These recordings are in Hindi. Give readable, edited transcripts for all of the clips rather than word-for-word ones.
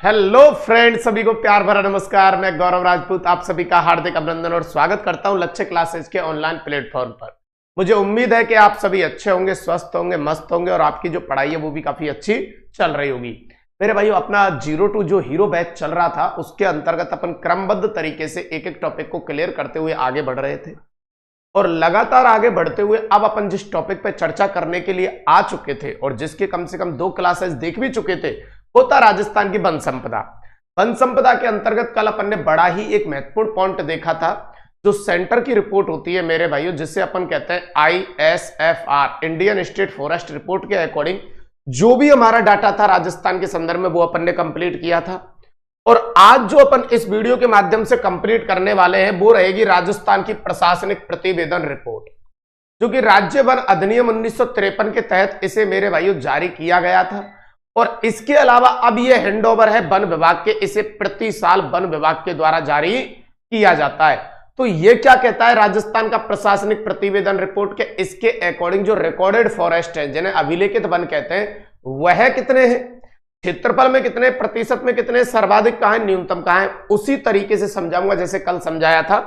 हेलो फ्रेंड्स, सभी को प्यार भरा नमस्कार। मैं गौरव राजपूत आप सभी का हार्दिक अभिनंदन और स्वागत करता हूं लक्ष्य क्लासेस के ऑनलाइन प्लेटफॉर्म पर। मुझे उम्मीद है कि आप सभी अच्छे होंगे, स्वस्थ होंगे, मस्त होंगे और आपकी जो पढ़ाई है वो भी काफी अच्छी चल रही होगी। मेरे भाइयों, अपना 0 to जो हीरो बैच चल रहा था उसके अंतर्गत अपन क्रमबद्ध तरीके से एक एक टॉपिक को क्लियर करते हुए आगे बढ़ रहे थे और लगातार आगे बढ़ते हुए अब अपन जिस टॉपिक पर चर्चा करने के लिए आ चुके थे और जिसके कम से कम 2 क्लासेस देख भी चुके थे वो था राजस्थान की वन संपदा। वन संपदा के अंतर्गत कल अपन ने बड़ा ही एक महत्वपूर्ण पॉइंट देखा था, जो सेंटर की रिपोर्ट होती है मेरे भाइयों, जिसे अपन कहते हैं ISFR, Indian state forest report के अकॉर्डिंग जो भी हमारा डाटा था राजस्थान के संदर्भ में वो अपन ने कंप्लीट किया था। और आज जो अपन इस वीडियो के माध्यम से कंप्लीट करने वाले हैं वो रहेगी राजस्थान की प्रशासनिक प्रतिवेदन रिपोर्ट, जो कि राज्य वन अधिनियम 1953 के तहत इसे मेरे भाइयों जारी किया गया था। और इसके अलावा अब यह हैंडओवर है वन विभाग के, इसे प्रति साल वन विभाग के द्वारा जारी किया जाता है। तो यह क्या कहता है राजस्थान का प्रशासनिक प्रतिवेदन रिपोर्ट के, इसके अकॉर्डिंग जो रिकॉर्डेड फॉरेस्ट है जिन्हें अभिलेखित वन कहते हैं वह कितने हैं, क्षेत्रफल में कितने, प्रतिशत में कितने, सर्वाधिक कहां है, न्यूनतम कहां है, उसी तरीके से समझाऊंगा जैसे कल समझाया था।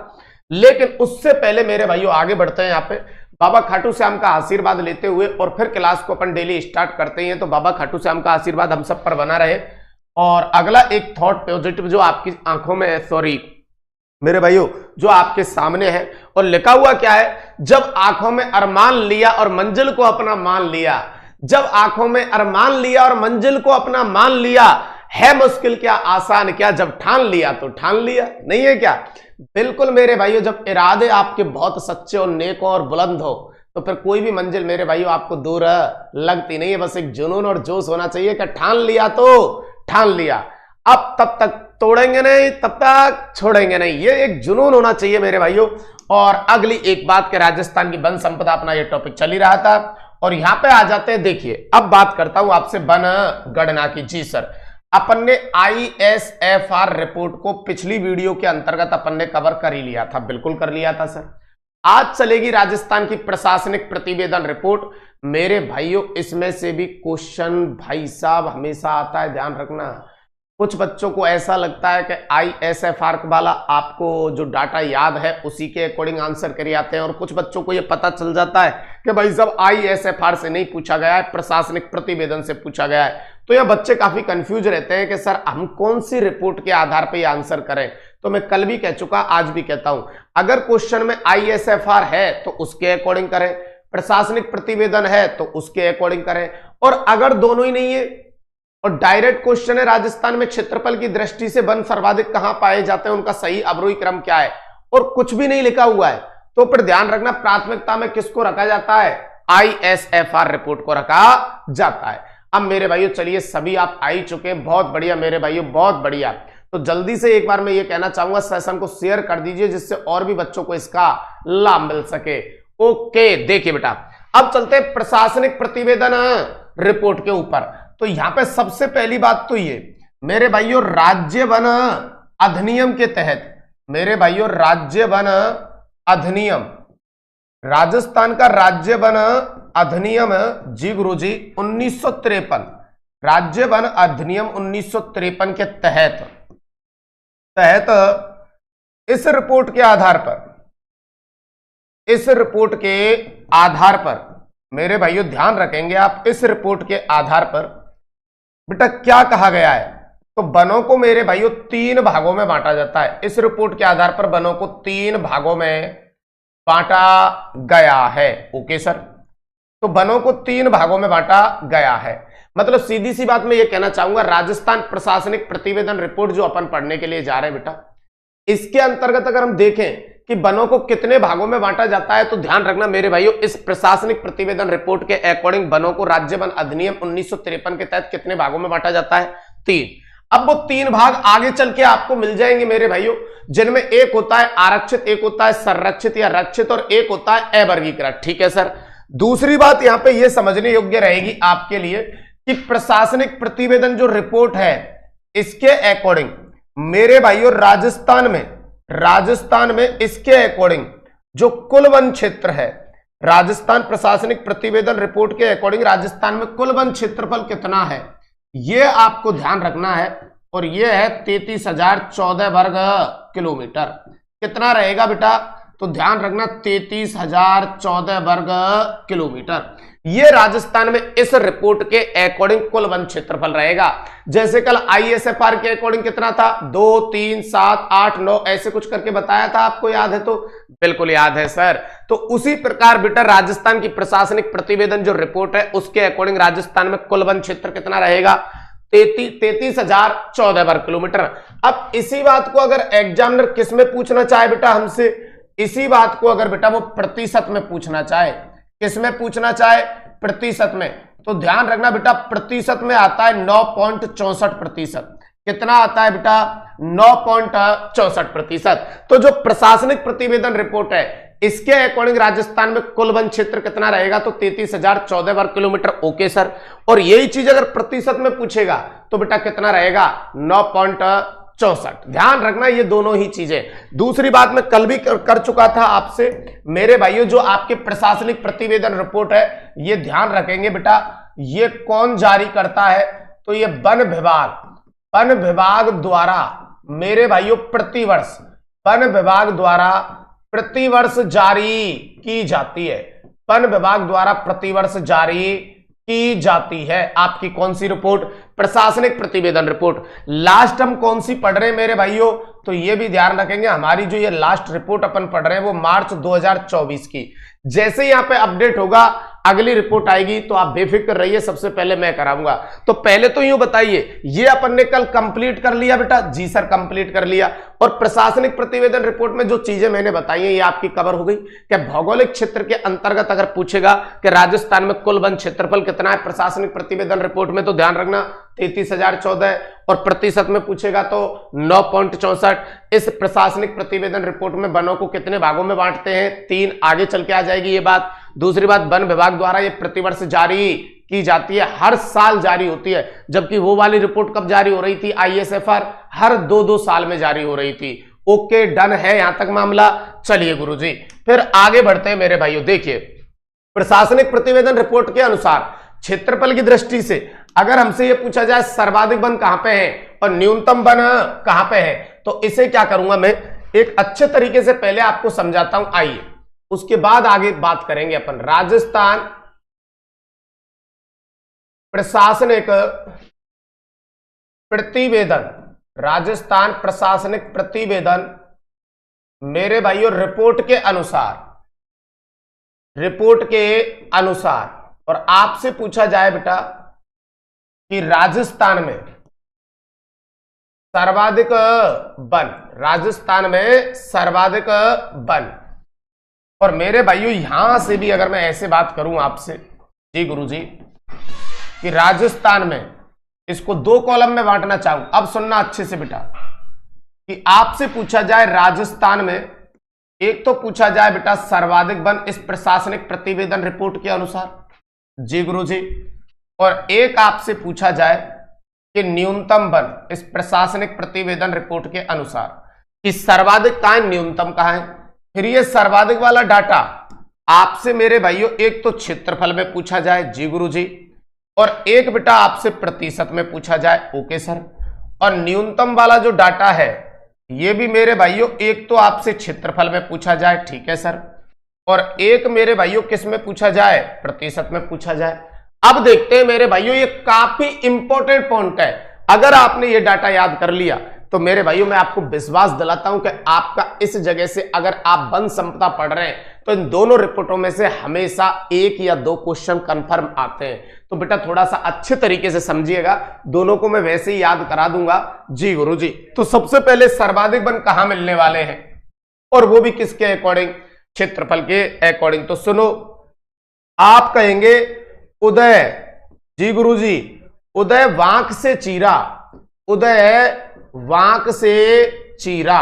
लेकिन उससे पहले मेरे भाइयों आगे बढ़ते हैं। यहाँ पे बाबा खाटू श्याम का आशीर्वाद लेते हुए और फिर क्लास को अपन डेली स्टार्ट करते हैं। तो बाबा खाटू श्याम का आशीर्वाद हम सब पर बना रहे। और अगला एक थॉट पॉजिटिव जो आपकी आंखों में है, सॉरी मेरे भाइयों, जो आपके सामने है और लिखा हुआ क्या है, जब आंखों में अरमान लिया और मंजिल को अपना मान लिया, जब आंखों में अरमान लिया और मंजिल को अपना मान लिया, है मुश्किल क्या आसान क्या, जब ठान लिया तो ठान लिया, नहीं है क्या? बिल्कुल मेरे भाइयों, जब इरादे आपके बहुत सच्चे और नेक और बुलंद हो तो फिर कोई भी मंजिल मेरे भाइयों आपको दूर लगती नहीं है। बस एक जुनून और जोश होना चाहिए कि ठान लिया तो ठान लिया, अब तब तक तोड़ेंगे नहीं, तब तक छोड़ेंगे नहीं, ये एक जुनून होना चाहिए मेरे भाइयों। और अगली एक बात के राजस्थान की वन संपदा, अपना ये टॉपिक चल ही रहा था और यहां पे आ जाते हैं। देखिए अब बात करता हूं आपसे वन गणना की। जी सर, अपन ने ISFR रिपोर्ट को पिछली वीडियो के अंतर्गत अपन ने कवर कर ही लिया था, बिल्कुल कर लिया था सर। आज चलेगी राजस्थान की प्रशासनिक प्रतिवेदन रिपोर्ट। मेरे भाइयों इसमें से भी क्वेश्चन भाई साहब हमेशा आता है, ध्यान रखना। कुछ बच्चों को ऐसा लगता है कि ISFR वाला आपको जो डाटा याद है उसी के अकॉर्डिंग आंसर करे आते हैं, और कुछ बच्चों को यह पता चल जाता है कि भाई साहब ISFR से नहीं पूछा गया है, प्रशासनिक प्रतिवेदन से पूछा गया है। तो यह बच्चे काफी कंफ्यूज रहते हैं कि सर हम कौन सी रिपोर्ट के आधार पर यह आंसर करें। तो मैं कल भी कह चुका, आज भी कहता हूं, अगर क्वेश्चन में ISFR है तो उसके अकॉर्डिंग करें, प्रशासनिक प्रतिवेदन है तो उसके अकॉर्डिंग करें, और अगर दोनों ही नहीं है और डायरेक्ट क्वेश्चन है राजस्थान में क्षेत्रफल की दृष्टि से वन सर्वाधिक कहां पाए जाते हैं, उनका सही अवरोही क्रम क्या है, और कुछ भी नहीं लिखा हुआ है, तो फिर ध्यान रखना प्राथमिकता में किसको रखा जाता है, ISFR रिपोर्ट को रखा जाता है। अब मेरे भाइयों चलिए, सभी आप आ ही चुके हैं, बहुत बढ़िया मेरे भाइयों, बहुत बढ़िया। तो जल्दी से एक बार मैं ये कहना चाहूंगा, सेशन को शेयर कर दीजिए जिससे और भी बच्चों को इसका लाभ मिल सके। ओके, देखिए बेटा, अब चलते हैं प्रशासनिक प्रतिवेदन रिपोर्ट के ऊपर। तो यहां पे सबसे पहली बात तो ये मेरे भाइयों, राज्य वन अधिनियम के तहत, मेरे भाइयों राज्य वन अधिनियम, राजस्थान का राज्य वन अधिनियम जी गुरुजी 1953, राज्य वन अधिनियम 1953 के तहत इस रिपोर्ट के आधार पर, इस रिपोर्ट के आधार पर मेरे भाइयों ध्यान रखेंगे आप, इस रिपोर्ट के आधार पर बेटा क्या कहा गया है, तो वनों को मेरे भाइयों 3 भागों में बांटा जाता है। इस रिपोर्ट के आधार पर वनों को 3 भागों में बांटा गया है। ओके सर, तो वनों को 3 भागों में बांटा गया है। मतलब सीधी सी बात मैं ये कहना चाहूंगा, राजस्थान प्रशासनिक प्रतिवेदन रिपोर्ट जो अपन पढ़ने के लिए जा रहे हैं बेटा, इसके अंतर्गत अगर हम देखें कि वनों को कितने भागों में बांटा जाता है, तो ध्यान रखना मेरे भाइयों, इस प्रशासनिक प्रतिवेदन रिपोर्ट के अकॉर्डिंग वनों को राज्य वन अधिनियम 1953 के तहत कितने भागों में बांटा जाता है, 3। अब वो 3 भाग आगे चल के आपको मिल जाएंगे मेरे भाइयों, जिनमें एक होता है आरक्षित, एक होता है संरक्षित या रक्षित, और एक होता है अवर्गीकृत। ठीक है सर। दूसरी बात यहां पर यह समझने योग्य रहेगी आपके लिए कि प्रशासनिक प्रतिवेदन जो रिपोर्ट है इसके अकॉर्डिंग मेरे भाइयों राजस्थान में इसके अकॉर्डिंग जो कुल वन क्षेत्र है, राजस्थान प्रशासनिक प्रतिवेदन रिपोर्ट के अकॉर्डिंग राजस्थान में कुल वन क्षेत्रफल कितना है, यह आपको ध्यान रखना है। और ये है 33,014 वर्ग किलोमीटर। कितना रहेगा बेटा? तो ध्यान रखना 33,014 वर्ग किलोमीटर। ये राजस्थान में इस रिपोर्ट के अकॉर्डिंग कुल वन क्षेत्रफल रहेगा। जैसे कल ISFR के अकॉर्डिंग कितना था? 2, 3, 7, 8, 9 ऐसे कुछ करके बताया था, आपको याद है? तो बिल्कुल याद है सर। तो उसी प्रकार बेटा राजस्थान की प्रशासनिक प्रतिवेदन जो रिपोर्ट है उसके अकॉर्डिंग राजस्थान में कुल वन क्षेत्र कितना रहेगा? 33,014 वर्ग किलोमीटर। अब इसी बात को अगर एग्जामिनर किस में पूछना चाहे बेटा हमसे, इसी बात को अगर बेटा वो प्रतिशत में पूछना चाहे, किस में पूछना चाहे? प्रतिशत में। तो ध्यान रखना बेटा प्रतिशत में आता है 9.64%। कितना आता है बेटा? 9.64%। तो जो प्रशासनिक प्रतिवेदन रिपोर्ट है इसके अकॉर्डिंग राजस्थान में कुल वन क्षेत्र कितना रहेगा? तो 33,014 वर्ग किलोमीटर। Okay sir. और यही चीज अगर प्रतिशत में पूछेगा तो बेटा कितना रहेगा? 9.64। ध्यान रखना ये दोनों ही चीजें। दूसरी बात मैं कल भी कर चुका था आपसे मेरे भाइयों, जो आपके प्रशासनिक प्रतिवेदन रिपोर्ट है ये ध्यान रखेंगे बेटा, ये कौन जारी करता है? तो ये वन विभाग द्वारा मेरे भाइयों प्रतिवर्ष, वन विभाग द्वारा प्रतिवर्ष जारी की जाती है। वन विभाग द्वारा प्रतिवर्ष जारी की जाती है आपकी कौन सी रिपोर्ट? प्रशासनिक प्रतिवेदन रिपोर्ट। लास्ट हम कौन सी पढ़ रहे हैं मेरे भाइयों? तो ये भी ध्यान रखेंगे, हमारी जो ये लास्ट रिपोर्ट अपन पढ़ रहे हैं वो मार्च 2024 की। जैसे ही यहां पे अपडेट होगा अगली रिपोर्ट आएगी तो आप बेफिक्र रहिए, सबसे पहले मैं कराऊंगा। तो पहले तो यूं बताइए, ये अपन ने कल कंप्लीट कर लिया बेटा? जी सर कंप्लीट कर लिया। और प्रशासनिक प्रतिवेदन रिपोर्ट में जो चीजें मैंने बताई हैं ये आपकी कवर हो गई। क्या भौगोलिक क्षेत्र के अंतर्गत अगर पूछेगा कि राजस्थान में कुल वन क्षेत्रफल कितना है प्रशासनिक प्रतिवेदन रिपोर्ट में, तो ध्यान रखना 33,014, और प्रतिशत में पूछेगा तो 9.64। इस प्रशासनिक प्रतिवेदन रिपोर्ट में वनों को कितने भागों में बांटते हैं? 3। आगे चल के आ जाएगी ये बात। दूसरी बात, वन विभाग द्वारा ये प्रतिवर्ष जारी की जाती है, हर साल जारी होती है, जबकि वो वाली रिपोर्ट कब जारी हो रही थी? ISFR हर 2-2 साल में जारी हो रही थी। ओके डन है यहां तक मामला। चलिए गुरुजी फिर आगे बढ़ते हैं मेरे भाइयों। देखिए प्रशासनिक प्रतिवेदन रिपोर्ट के अनुसार क्षेत्रफल की दृष्टि से अगर हमसे यह पूछा जाए सर्वाधिक वन कहां पे है और न्यूनतम वन कहां पे है, तो इसे क्या करूंगा मैं एक अच्छे तरीके से पहले आपको समझाता हूं। आइए उसके बाद आगे बात करेंगे अपन। राजस्थान प्रशासनिक प्रतिवेदन, राजस्थान प्रशासनिक प्रतिवेदन मेरे भाइयों रिपोर्ट के अनुसार, और आपसे पूछा जाए बेटा कि राजस्थान में सर्वाधिक वन, राजस्थान में सर्वाधिक वन, और मेरे भाइयों यहां से भी अगर मैं ऐसे बात करूं आपसे, जी गुरुजी, कि राजस्थान में इसको 2 कॉलम में बांटना चाहूं। अब सुनना अच्छे से बेटा कि आपसे पूछा जाए राजस्थान में, एक तो पूछा जाए बेटा सर्वाधिक वन इस प्रशासनिक प्रतिवेदन रिपोर्ट के अनुसार, जी गुरुजी, और एक आपसे पूछा जाए कि न्यूनतम वन इस प्रशासनिक प्रतिवेदन रिपोर्ट के अनुसार, कि सर्वाधिक कहां है न्यूनतम कहां है। फिर ये सर्वाधिक वाला डाटा आपसे मेरे भाइयों एक तो क्षेत्रफल में पूछा जाए, जी गुरुजी, और एक बेटा आपसे प्रतिशत में पूछा जाए, ओके सर, और न्यूनतम वाला जो डाटा है ये भी मेरे भाइयों एक तो आपसे क्षेत्रफल में पूछा जाए, ठीक है सर, और एक मेरे भाइयों किस में पूछा जाए? प्रतिशत में पूछा जाए। अब देखते हैं मेरे भाइयों, ये काफी इंपॉर्टेंट पॉइंट है। अगर आपने ये डाटा याद कर लिया तो मेरे भाइयों मैं आपको विश्वास दिलाता हूं कि आपका इस जगह से अगर आप वन संपदा पढ़ रहे हैं तो इन दोनों रिपोर्टों में से हमेशा 1 या 2 क्वेश्चन कंफर्म आते हैं। तो बेटा थोड़ा सा अच्छे तरीके से समझिएगा, दोनों को मैं वैसे ही याद करा दूंगा, जी गुरुजी। तो सबसे पहले सर्वाधिक वन कहां मिलने वाले हैं और वो भी किसके अकॉर्डिंग? क्षेत्रफल के अकॉर्डिंग। तो सुनो, आप कहेंगे उदय, जी गुरुजी, उदय वांक से चीरा, उदय वांक से चीरा।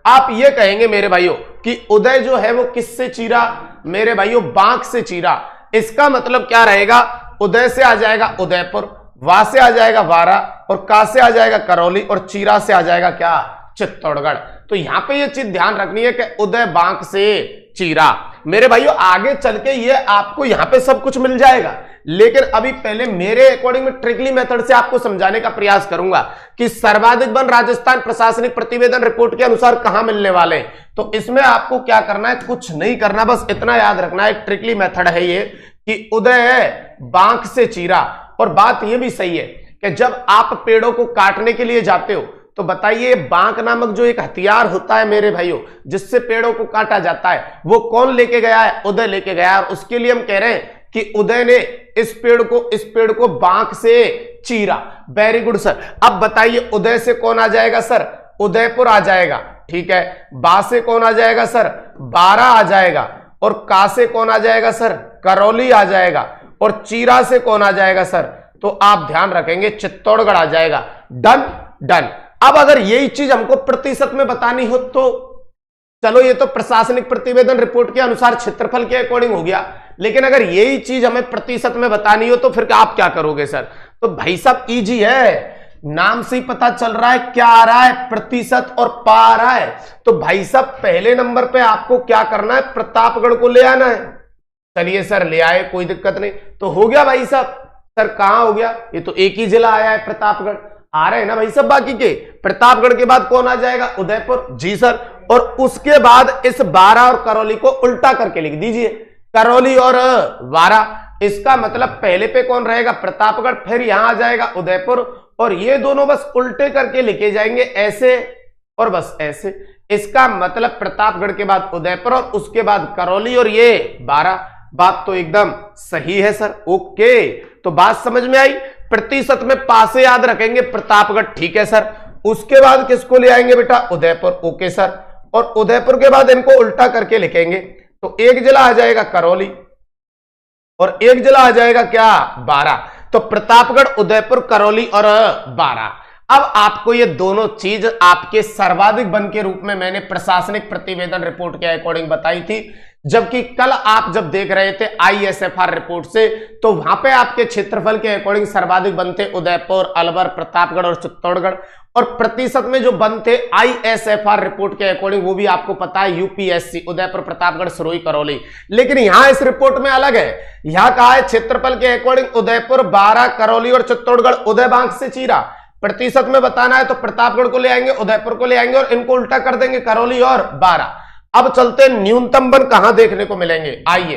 आप ये कहेंगे मेरे भाइयों कि उदय जो है वो किससे चीरा? मेरे भाइयों बांक से चीरा। इसका मतलब क्या रहेगा? उदय से आ जाएगा उदयपुर, वा से आ जाएगा वारा, और का से आ जाएगा करौली, और चीरा से आ जाएगा क्या? चित्तौड़गढ़। तो यहां पे ये चीज ध्यान रखनी है कि उदय बांक से चीरा। मेरे भाइयों आगे चल के ये आपको यहां पे सब कुछ मिल जाएगा, लेकिन अभी पहले मेरे अकॉर्डिंग में ट्रिकली मेथड से आपको समझाने का प्रयास करूंगा कि सर्वाधिक वन राजस्थान प्रशासनिक प्रतिवेदन रिपोर्ट के अनुसार कहां मिलने वाले हैं। तो इसमें आपको क्या करना है, कुछ नहीं करना, बस इतना याद रखना है, ट्रिकली मेथड है ये कि उदय है बांक से चीरा। और बात ये भी सही है कि जब आप पेड़ों को काटने के लिए जाते हो तो बताइए बांक नामक जो एक हथियार होता है मेरे भाइयों जिससे पेड़ों को काटा जाता है, वो कौन लेके गया है, उदय लेके गया है। और उसके लिए हम कह रहे हैं कि उदय ने इस पेड़ को बांक से चीरा। Very good sir. अब बताइए उदय से कौन आ जाएगा सर, उदयपुर आ जाएगा, ठीक है। बा से कौन आ जाएगा सर, बारा आ जाएगा। और का से कौन आ जाएगा सर, करौली आ जाएगा। और चीरा से कौन आ जाएगा सर, तो आप ध्यान रखेंगे चित्तौड़गढ़ आ जाएगा। Done done. अब अगर यही चीज हमको प्रतिशत में बतानी हो तो चलो ये तो प्रशासनिक प्रतिवेदन रिपोर्ट के अनुसार क्षेत्रफल के अकॉर्डिंग हो गया, लेकिन अगर यही चीज हमें प्रतिशत में बतानी हो तो फिर आप क्या करोगे सर। तो भाई साहब इजी है, नाम से ही पता चल रहा है क्या आ रहा है, प्रतिशत और पा आ रहा है। तो भाई साहब पहले नंबर पे आपको क्या करना है, प्रतापगढ़ को ले आना है। चलिए सर ले आए, कोई दिक्कत नहीं। तो हो गया भाई साहब। सर कहां हो गया, ये तो एक ही जिला आया है प्रतापगढ़, आ रहे हैं ना भाई सब बाकी के। प्रतापगढ़ के बाद कौन आ जाएगा, उदयपुर, जी सर। और उसके बाद इस बारा और करौली को उल्टा करके लिख दीजिए, करौली और वारा। इसका मतलब पहले पे कौन रहेगा, प्रतापगढ़, फिर यहां आ जाएगा उदयपुर, और ये दोनों बस उल्टे करके लिखे जाएंगे ऐसे और बस ऐसे। इसका मतलब प्रतापगढ़ के बाद उदयपुर और उसके बाद करौली और ये बारा। बात तो एकदम सही है सर, ओके। तो बात समझ में आई। प्रतिशत में पासे याद रखेंगे प्रतापगढ़, ठीक है सर। उसके बाद किसको ले आएंगे बेटा, उदयपुर, ओके सर। और उदयपुर के बाद इनको उल्टा करके लिखेंगे तो एक जिला आ जाएगा करौली और एक जिला आ जाएगा क्या, बारा। तो प्रतापगढ़, उदयपुर, करौली और बारा। अब आपको ये दोनों चीज आपके सर्वाधिक वन के रूप में मैंने प्रशासनिक प्रतिवेदन रिपोर्ट के अकॉर्डिंग बताई थी, जबकि कल आप जब देख रहे थे आईएसएफआर रिपोर्ट से तो वहां पे आपके क्षेत्रफल के अकॉर्डिंग सर्वाधिक वन थे उदयपुर, अलवर, प्रतापगढ़ और चित्तौड़गढ़। और प्रतिशत में जो वन थे आईएसएफआर रिपोर्ट के अकॉर्डिंग वो भी आपको पता है यूपीएससी, उदयपुर, प्रतापगढ़, सिरोही, करौली। लेकिन यहां इस रिपोर्ट में अलग है, यहां कहा है क्षेत्रफल के अकॉर्डिंग उदयपुर, बारा, करौली और चित्तौड़गढ़ उदय बांक से चीरा। प्रतिशत में बताना है तो प्रतापगढ़ को ले आएंगे, उदयपुर को ले आएंगे और इनको उल्टा कर देंगे, करौली और बारा। अब चलते न्यूनतम वन कहां देखने को मिलेंगे, आइए।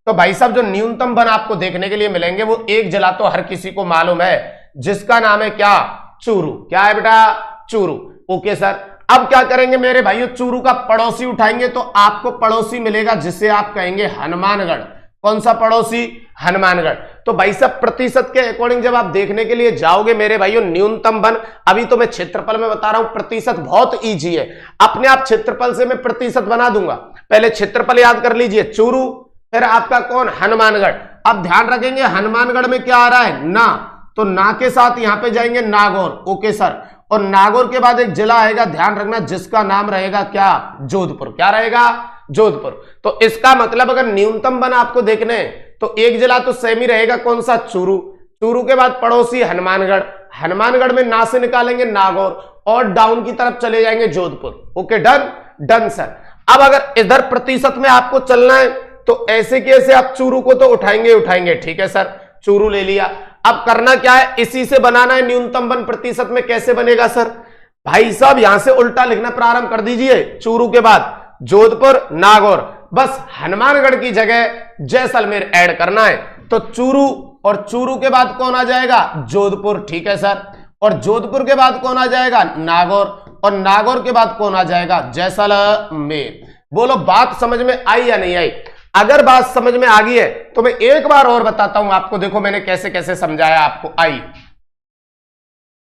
तो भाई साहब जो न्यूनतम वन आपको देखने के लिए मिलेंगे वो एक जिला तो हर किसी को मालूम है जिसका नाम है क्या, चूरू। क्या है बेटा, चूरू, ओके सर। अब क्या करेंगे मेरे भाइयों, चूरू का पड़ोसी उठाएंगे तो आपको पड़ोसी मिलेगा जिसे आप कहेंगे हनुमानगढ़। कौन सा पड़ोसी, हनुमानगढ़। तो भाई साहब प्रतिशत के अकॉर्डिंग जब आप देखने के लिए जाओगे मेरे भाइयों न्यूनतम वन, अभी तो मैं क्षेत्रफल में बता रहा हूं, प्रतिशत बहुत इजी है, अपने आप क्षेत्रफल से मैं प्रतिशत बना दूंगा। पहले क्षेत्रफल याद कर लीजिए, चूरू, फिर आपका कौन, हनुमानगढ़। अब ध्यान रखेंगे हनुमानगढ़ में क्या आ रहा है, ना, तो ना के साथ यहां पे जाएंगे नागौर, ओके सर। और नागौर के बाद एक जिला आएगा, ध्यान रखना, जिसका नाम रहेगा क्या, जोधपुर। क्या रहेगा, जोधपुर। तो इसका मतलब अगर न्यूनतम वन आपको देखने तो एक जिला तो सेम ही रहेगा, कौन सा, चूरू। चूरू के बाद पड़ोसी हनुमानगढ़, हनुमानगढ़ में ना से निकालेंगे नागौर और डाउन की तरफ चले जाएंगे Jodhpur, okay done done sir. अब अगर इधर प्रतिशत में आपको चलना है तो ऐसे कैसे आप चूरू को तो उठाएंगे, ठीक है सर, चूरू ले लिया। अब करना क्या है, इसी से बनाना है न्यूनतम वन। प्रतिशत में कैसे बनेगा सर, भाई साहब यहां से उल्टा लिखना प्रारंभ कर दीजिए, चूरू के बाद जोधपुर, नागौर, बस हनुमानगढ़ की जगह जैसलमेर ऐड करना है। तो चूरू और चूरू के बाद कौन आ जाएगा, जोधपुर, ठीक है सर। और जोधपुर के बाद कौन आ जाएगा, नागौर, और नागौर के बाद कौन आ जाएगा, जैसलमेर। बोलो बात समझ में आई या नहीं आई। अगर बात समझ में आ गई है तो मैं एक बार और बताता हूं आपको, देखो मैंने कैसे कैसे समझाया आपको। आई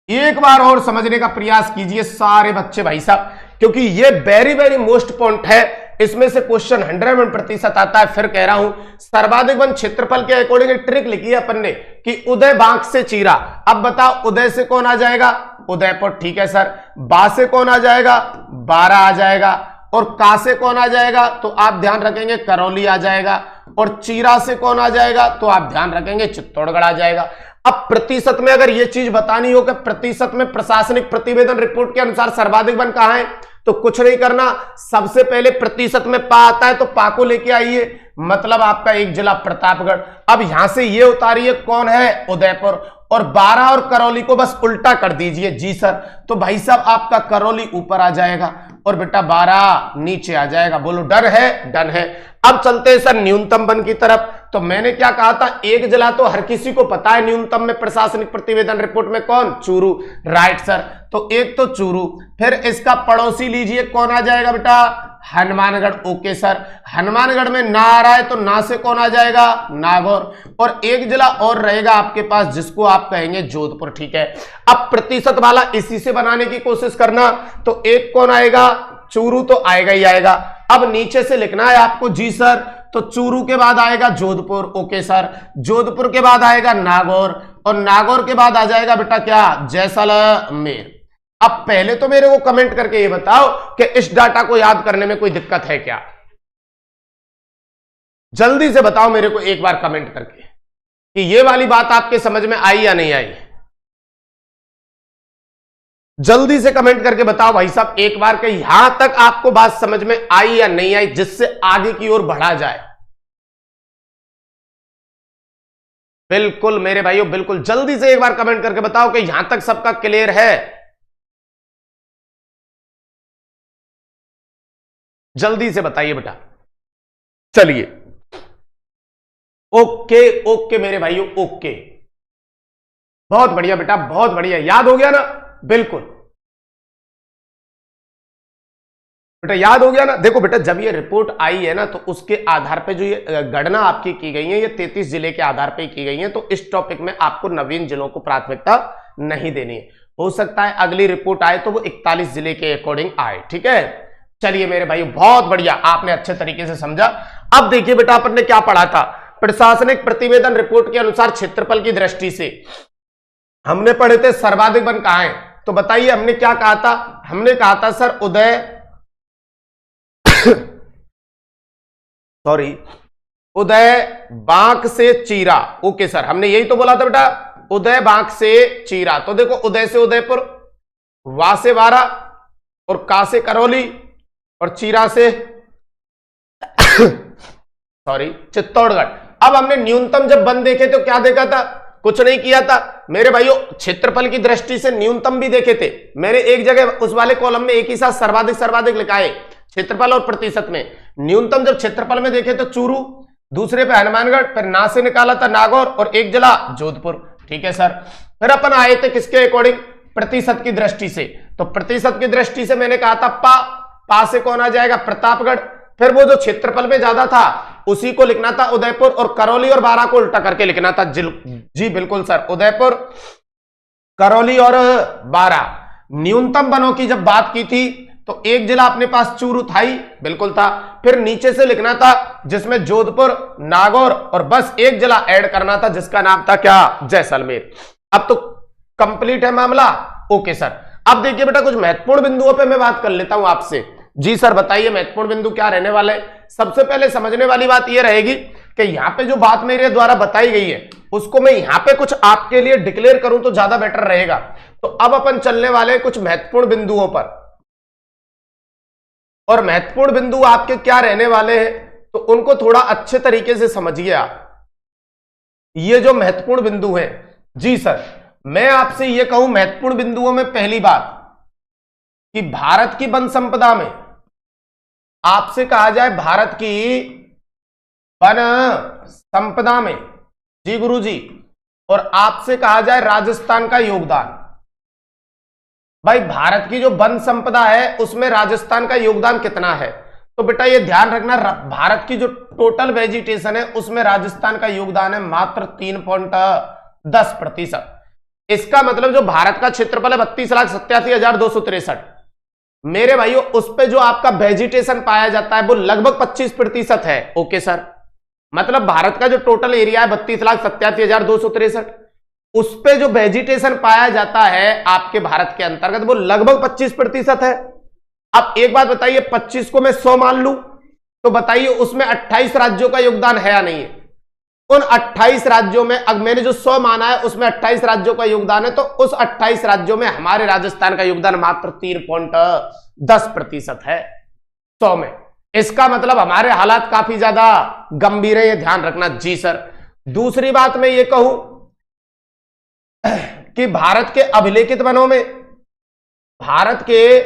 एक बार और समझने का प्रयास कीजिए सारे बच्चे भाई साहब, क्योंकि ये वेरी वेरी मोस्ट पॉइंट है, इसमें से क्वेश्चन 100% आता है। फिर कह रहा हूं सर्वाधिक वन क्षेत्रफल के अकॉर्डिंग एक ट्रिक लिखी है अपन ने कि उदय बांक से चीरा। अब बताओ उदय से कौन आ जाएगा, उदयपुर, ठीक है सर। बा से कौन आ जाएगा, बारा आ जाएगा। और का से कौन आ जाएगा, तो आप ध्यान रखेंगे करौली आ जाएगा। और चीरा से कौन आ जाएगा, तो आप ध्यान रखेंगे चित्तौड़गढ़ आ जाएगा। अब प्रतिशत में अगर यह चीज बतानी हो कि प्रतिशत में प्रशासनिक प्रतिवेदन रिपोर्ट के अनुसार सर्वाधिक वन कहां है, तो कुछ नहीं करना, सबसे पहले प्रतिशत में पा आता है तो पा को लेके आइए, मतलब आपका एक जिला प्रतापगढ़। अब यहां से ये उतारिए कौन है, उदयपुर, और 12 और करौली को बस उल्टा कर दीजिए। जी सर, तो भाई साहब आपका करौली ऊपर आ जाएगा और बेटा 12 नीचे आ जाएगा। बोलो डन है? डन है। अब चलते हैं सर न्यूनतम वन की तरफ। तो मैंने क्या कहा था, एक जिला तो हर किसी को पता है न्यूनतम में प्रशासनिक प्रतिवेदन रिपोर्ट में, कौन? चूरू। राइट सर, तो एक तो चूरू, फिर इसका पड़ोसी लीजिए कौन आ जाएगा बेटा, हनुमानगढ़। ओके सर, हनुमानगढ़ में ना आ रहा है तो ना से कौन आ जाएगा, नागौर। और एक जिला और रहेगा आपके पास जिसको आप कहेंगे जोधपुर। ठीक है, अब प्रतिशत वाला इसी से बनाने की कोशिश करना, तो एक कौन आएगा, चूरू तो आएगा ही आएगा। अब नीचे से लिखना है आपको। जी सर, तो चूरू के बाद आएगा जोधपुर। ओके सर, जोधपुर के बाद आएगा नागौर, और नागौर के बाद आ जाएगा बेटा क्या, जैसलमेर। अब पहले तो मेरे को कमेंट करके ये बताओ कि इस डाटा को याद करने में कोई दिक्कत है क्या? जल्दी से बताओ मेरे को एक बार कमेंट करके कि ये वाली बात आपके समझ में आई या नहीं आई। जल्दी से कमेंट करके बताओ भाई साहब एक बार कि यहां तक आपको बात समझ में आई या नहीं आई, जिससे आगे की ओर बढ़ा जाए। बिल्कुल मेरे भाइयों, बिल्कुल जल्दी से एक बार कमेंट करके बताओ कि यहां तक सबका क्लियर है। जल्दी से बताइए बेटा। चलिए, ओके ओके मेरे भाइयों, ओके, बहुत बढ़िया बेटा, बहुत बढ़िया, याद हो गया ना? बिल्कुल बेटा, याद हो गया ना? देखो बेटा, जब ये रिपोर्ट आई है ना, तो उसके आधार पे जो ये गणना आपकी की गई है, ये 33 जिले के आधार पे की गई है। तो इस टॉपिक में आपको नवीन जिलों को प्राथमिकता नहीं देनी है। हो सकता है अगली रिपोर्ट आए तो वो 41 जिले के अकॉर्डिंग आए। ठीक है, चलिए मेरे भाई, बहुत बढ़िया, आपने अच्छे तरीके से समझा। अब देखिए बेटा, अपन ने क्या पढ़ा था, प्रशासनिक प्रतिवेदन रिपोर्ट के अनुसार क्षेत्रफल की दृष्टि से हमने पढ़े थे सर्वाधिक वन कहां है। तो बताइए हमने क्या कहा था, हमने कहा था सर उदय सॉरी उदय बांक से चीरा। ओके सर, हमने यही तो बोला था बेटा, उदय बांक से चीरा। तो देखो, उदय से उदयपुर, वा से वारा, और का से करौली, और चीरा से सॉरी चित्तौड़गढ़। अब हमने न्यूनतम जब वन देखे तो क्या देखा था, कुछ नहीं किया था मेरे भाइयों, क्षेत्रफल की दृष्टि से न्यूनतम भी देखे थे। मैंने एक जगह उस वाले कॉलम में एक ही साथ सर्वाधिक सर्वाधिक लिखा है, क्षेत्रफल और प्रतिशत में। न्यूनतम जब क्षेत्रफल में देखे तो चूरू, दूसरे पे हनुमानगढ़, फिर ना से निकाला था नागौर, और एक जिला जोधपुर। ठीक है सर, फिर अपन आए थे किसके अकॉर्डिंग, प्रतिशत की दृष्टि से। तो प्रतिशत की दृष्टि से मैंने कहा था पा से कौन आ जाएगा, प्रतापगढ़। फिर वो जो क्षेत्रफल में ज्यादा था उसी को लिखना था उदयपुर, और करौली और बारां को उल्टा करके लिखना था। जी बिल्कुल सर, उदयपुर, करौली और बारां। न्यूनतम वनों की जब बात की थी तो एक जिला अपने पास चूरू था ही, बिल्कुल था। फिर नीचे से लिखना था जिसमें जोधपुर, नागौर, और बस एक जिला ऐड करना था जिसका नाम था क्या, जैसलमेर। अब तो कंप्लीट है मामला। ओके सर, अब देखिए बेटा, कुछ महत्वपूर्ण बिंदुओं पे मैं बात कर लेता हूं आपसे। जी सर बताइए, महत्वपूर्ण बिंदु क्या रहने वाले? सबसे पहले समझने वाली बात यह रहेगी कि यहां पे जो बात मेरे द्वारा बताई गई है उसको मैं यहां पे कुछ आपके लिए डिक्लेयर करूं तो ज्यादा बेटर रहेगा। तो अब अपन चलने वाले कुछ महत्वपूर्ण बिंदुओं पर, और महत्वपूर्ण बिंदु आपके क्या रहने वाले हैं तो उनको थोड़ा अच्छे तरीके से समझिए आप। ये जो महत्वपूर्ण बिंदु है, जी सर, मैं आपसे ये कहूं महत्वपूर्ण बिंदुओं में पहली बात कि भारत की वन संपदा में, आपसे कहा जाए भारत की वन संपदा में, जी गुरुजी, और आपसे कहा जाए राजस्थान का योगदान। भाई भारत की जो वन संपदा है उसमें राजस्थान का योगदान कितना है? तो बेटा ये ध्यान रखना, भारत की जो टोटल वेजिटेशन है उसमें राजस्थान का योगदान है मात्र 3.10%। इसका मतलब जो भारत का क्षेत्रफल है 32,87,263, मेरे भाइयों उस पे जो आपका वेजिटेशन पाया जाता है वो लगभग 25% है। ओके सर, मतलब भारत का जो टोटल एरिया है 32,87,263, उस पे जो वेजिटेशन पाया जाता है आपके भारत के अंतर्गत वो लगभग 25% है। अब एक बात बताइए, 25 को मैं 100 मान लूं तो बताइए उसमें 28 राज्यों का योगदान है या नहीं है? उन 28 राज्यों में, अब मैंने जो 100 माना है उसमें 28 राज्यों का योगदान है, तो उस 28 राज्यों में हमारे राजस्थान का योगदान मात्र 3.10% है 100 में। इसका मतलब हमारे हालात काफी ज्यादा गंभीर है, ये ध्यान रखना। जी सर। दूसरी बात मैं ये कहूं कि भारत के अभिलेखित वनों में, भारत के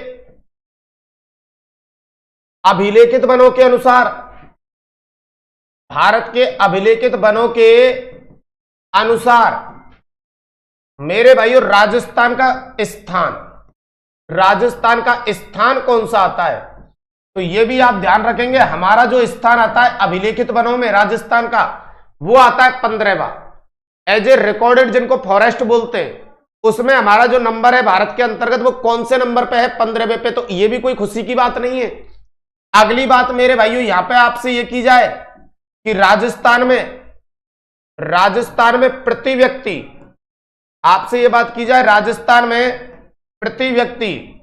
अभिलेखित वनों के अनुसार, भारत के अभिलेखित वनों के अनुसार मेरे भाइयों राजस्थान का स्थान, राजस्थान का स्थान कौन सा आता है, तो ये भी आप ध्यान रखेंगे। हमारा जो स्थान आता है अभिलेखित वनों में राजस्थान का, वो आता है 15वां। एज ए रिकॉर्डेड, जिनको फॉरेस्ट बोलते हैं, उसमें हमारा जो नंबर है भारत के अंतर्गत वो कौन से नंबर पे है, 15वें पे। तो ये भी कोई खुशी की बात नहीं है। अगली बात मेरे भाइयों यहां पे आपसे ये की जाए कि राजस्थान में प्रति व्यक्ति, आपसे ये बात की जाए राजस्थान में प्रति व्यक्ति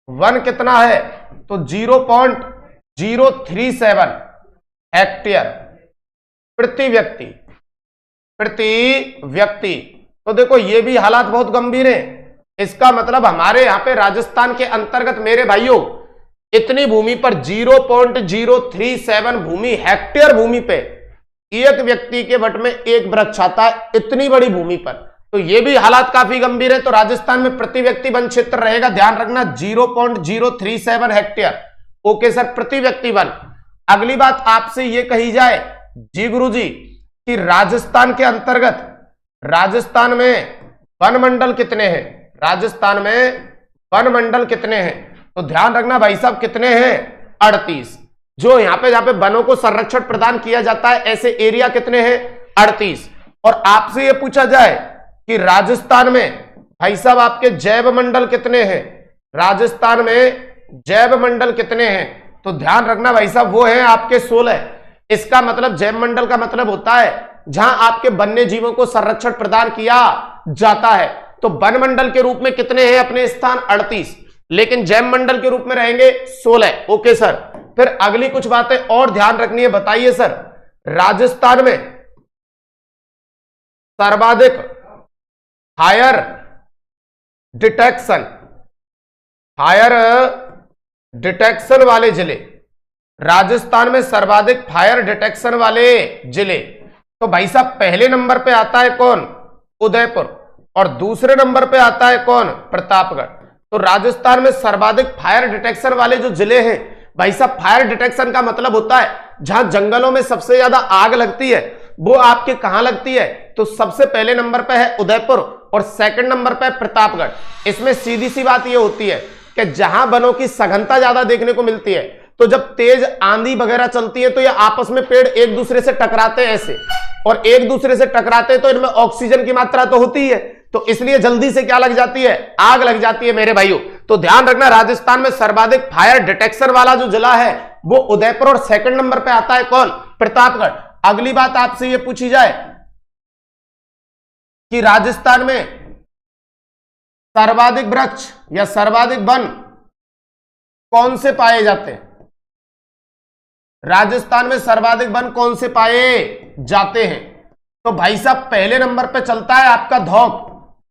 वन कितना है, तो 0.037 हेक्टेयर प्रति व्यक्ति, प्रति व्यक्ति। तो देखो ये भी हालात बहुत गंभीर हैं। इसका मतलब हमारे यहां पे राजस्थान के अंतर्गत मेरे भाइयों इतनी भूमि पर 0.037 भूमि, हेक्टेयर भूमि पे एक व्यक्ति के वट में एक वृक्ष आता है, इतनी बड़ी भूमि पर। तो ये भी हालात काफी गंभीर है। तो राजस्थान में प्रति व्यक्ति वन क्षेत्र रहेगा, ध्यान रखना, 0.037 हेक्टेयर। ओके सर, प्रति व्यक्ति वन। अगली बात आपसे ये कही जाए जी गुरुजी कि राजस्थान के अंतर्गत, राजस्थान में वन मंडल कितने हैं, राजस्थान में वन मंडल कितने हैं, तो ध्यान रखना भाई साहब कितने हैं, 38। जो यहां पे जहां पे वनों को संरक्षण प्रदान किया जाता है ऐसे एरिया कितने हैं, 38। और आपसे यह पूछा जाए कि राजस्थान में भाई साहब आपके जैव मंडल कितने हैं, राजस्थान में जैव मंडल कितने हैं, तो ध्यान रखना भाई साहब वो है आपके 16। इसका मतलब जैव मंडल का मतलब होता है जहां आपके वन्य जीवों को संरक्षण प्रदान किया जाता है। तो वन मंडल के रूप में कितने हैं अपने स्थान, 38, लेकिन जैव मंडल के रूप में रहेंगे 16। Okay sir. फिर अगली कुछ बातें और ध्यान रखनी है, बताइए सर। राजस्थान में सर्वाधिक फायर डिटेक्शन वाले जिले, राजस्थान में सर्वाधिक फायर डिटेक्शन वाले जिले, तो भाई साहब पहले नंबर पे आता है कौन, उदयपुर, और दूसरे नंबर पे आता है कौन, प्रतापगढ़। तो राजस्थान में सर्वाधिक फायर डिटेक्शन वाले जो जिले हैं भाई साहब, फायर डिटेक्शन का मतलब होता है जहां जंगलों में सबसे ज्यादा आग लगती है वो आपके कहां लगती है, तो सबसे पहले नंबर पे है उदयपुर और सेकंड नंबर पे है प्रतापगढ़। इसमें सीधी सी बात ये होती है कि जहां वनों की सघनता ज्यादा देखने को मिलती है, तो जब तेज आंधी वगैरह चलती है तो ये आपस में पेड़ एक दूसरे से टकराते हैं ऐसे, और एक दूसरे से टकराते हैं तो इनमें ऑक्सीजन की मात्रा तो होती है, तो इसलिए जल्दी से क्या लग जाती है, आग लग जाती है मेरे भाइयों। तो ध्यान रखना राजस्थान में सर्वाधिक फायर डिटेक्शन वाला जो जिला है वो उदयपुर और सेकंड नंबर पे आता है कौन, प्रतापगढ़। अगली बात आपसे ये पूछी जाए कि राजस्थान में सर्वाधिक वृक्ष या सर्वाधिक वन कौन से पाए जाते हैं, राजस्थान में सर्वाधिक वन कौन से पाए जाते हैं, तो भाई साहब पहले नंबर पे चलता है आपका धौक,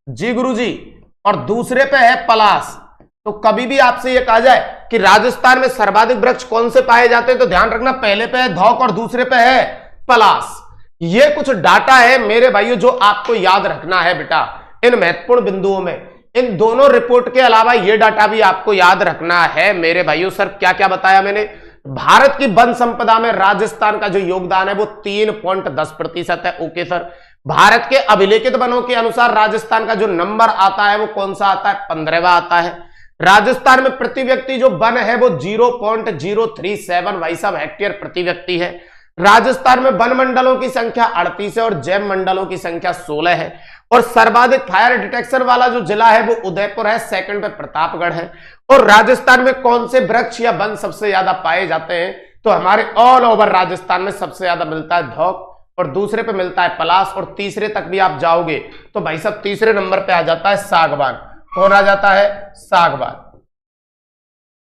जी गुरुजी, और दूसरे पे है पलास। तो कभी भी आपसे यह कहा जाए कि राजस्थान में सर्वाधिक वृक्ष कौन से पाए जाते हैं, तो ध्यान रखना पहले पे है धौक और दूसरे पे है पलास। ये कुछ डाटा है मेरे भाइयों जो आपको याद रखना है बेटा इन महत्वपूर्ण बिंदुओं में। इन दोनों रिपोर्ट के अलावा यह डाटा भी आपको याद रखना है मेरे भाइयों। सर क्या क्या बताया मैंने, भारत की वन संपदा में राजस्थान का जो योगदान है वो 3.10% है। Okay sir. भारत के अभिलेखित वनों के अनुसार राजस्थान का जो नंबर आता है वो कौन सा आता है, 15वां आता है। राजस्थान में प्रति व्यक्ति जो वन है वो 0.037 भाई साहब हेक्टेयर प्रति व्यक्ति है। राजस्थान में वन मंडलों की संख्या 38 है और जैव मंडलों की संख्या 16 है। और सर्वाधिक फायर डिटेक्शन वाला जो जिला है वो उदयपुर है, सेकंड पे प्रतापगढ़ है। और राजस्थान में कौन से वृक्ष या वन सबसे ज्यादा पाए जाते हैं, तो हमारे ऑल ओवर राजस्थान में सबसे ज्यादा मिलता है धौक और दूसरे पे मिलता है पलास और तीसरे तक भी आप जाओगे तो भाई साहब तीसरे नंबर पे आ जाता है सागवान। कौन आ जाता है, सागवान।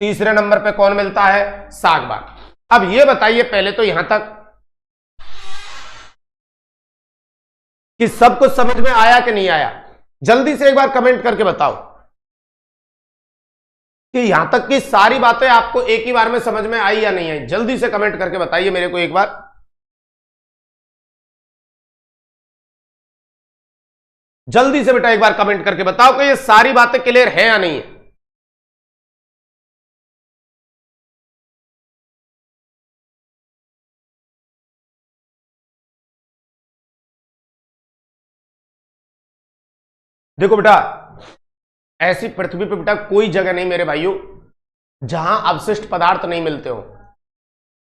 तीसरे नंबर पे कौन मिलता है, सागवान। अब ये बताइए पहले तो यहां तक कि सब कुछ समझ में आया कि नहीं आया? जल्दी से एक बार कमेंट करके बताओ कि यहां तक की सारी बातें आपको एक ही बार में समझ में आई या नहीं आई। जल्दी से कमेंट करके बताइए मेरे को एक बार। जल्दी से बेटा एक बार कमेंट करके बताओ कि ये सारी बातें क्लियर है या नहीं है। देखो बेटा, ऐसी पृथ्वी पे बेटा कोई जगह नहीं मेरे भाइयों जहां अवशिष्ट पदार्थ नहीं मिलते हो।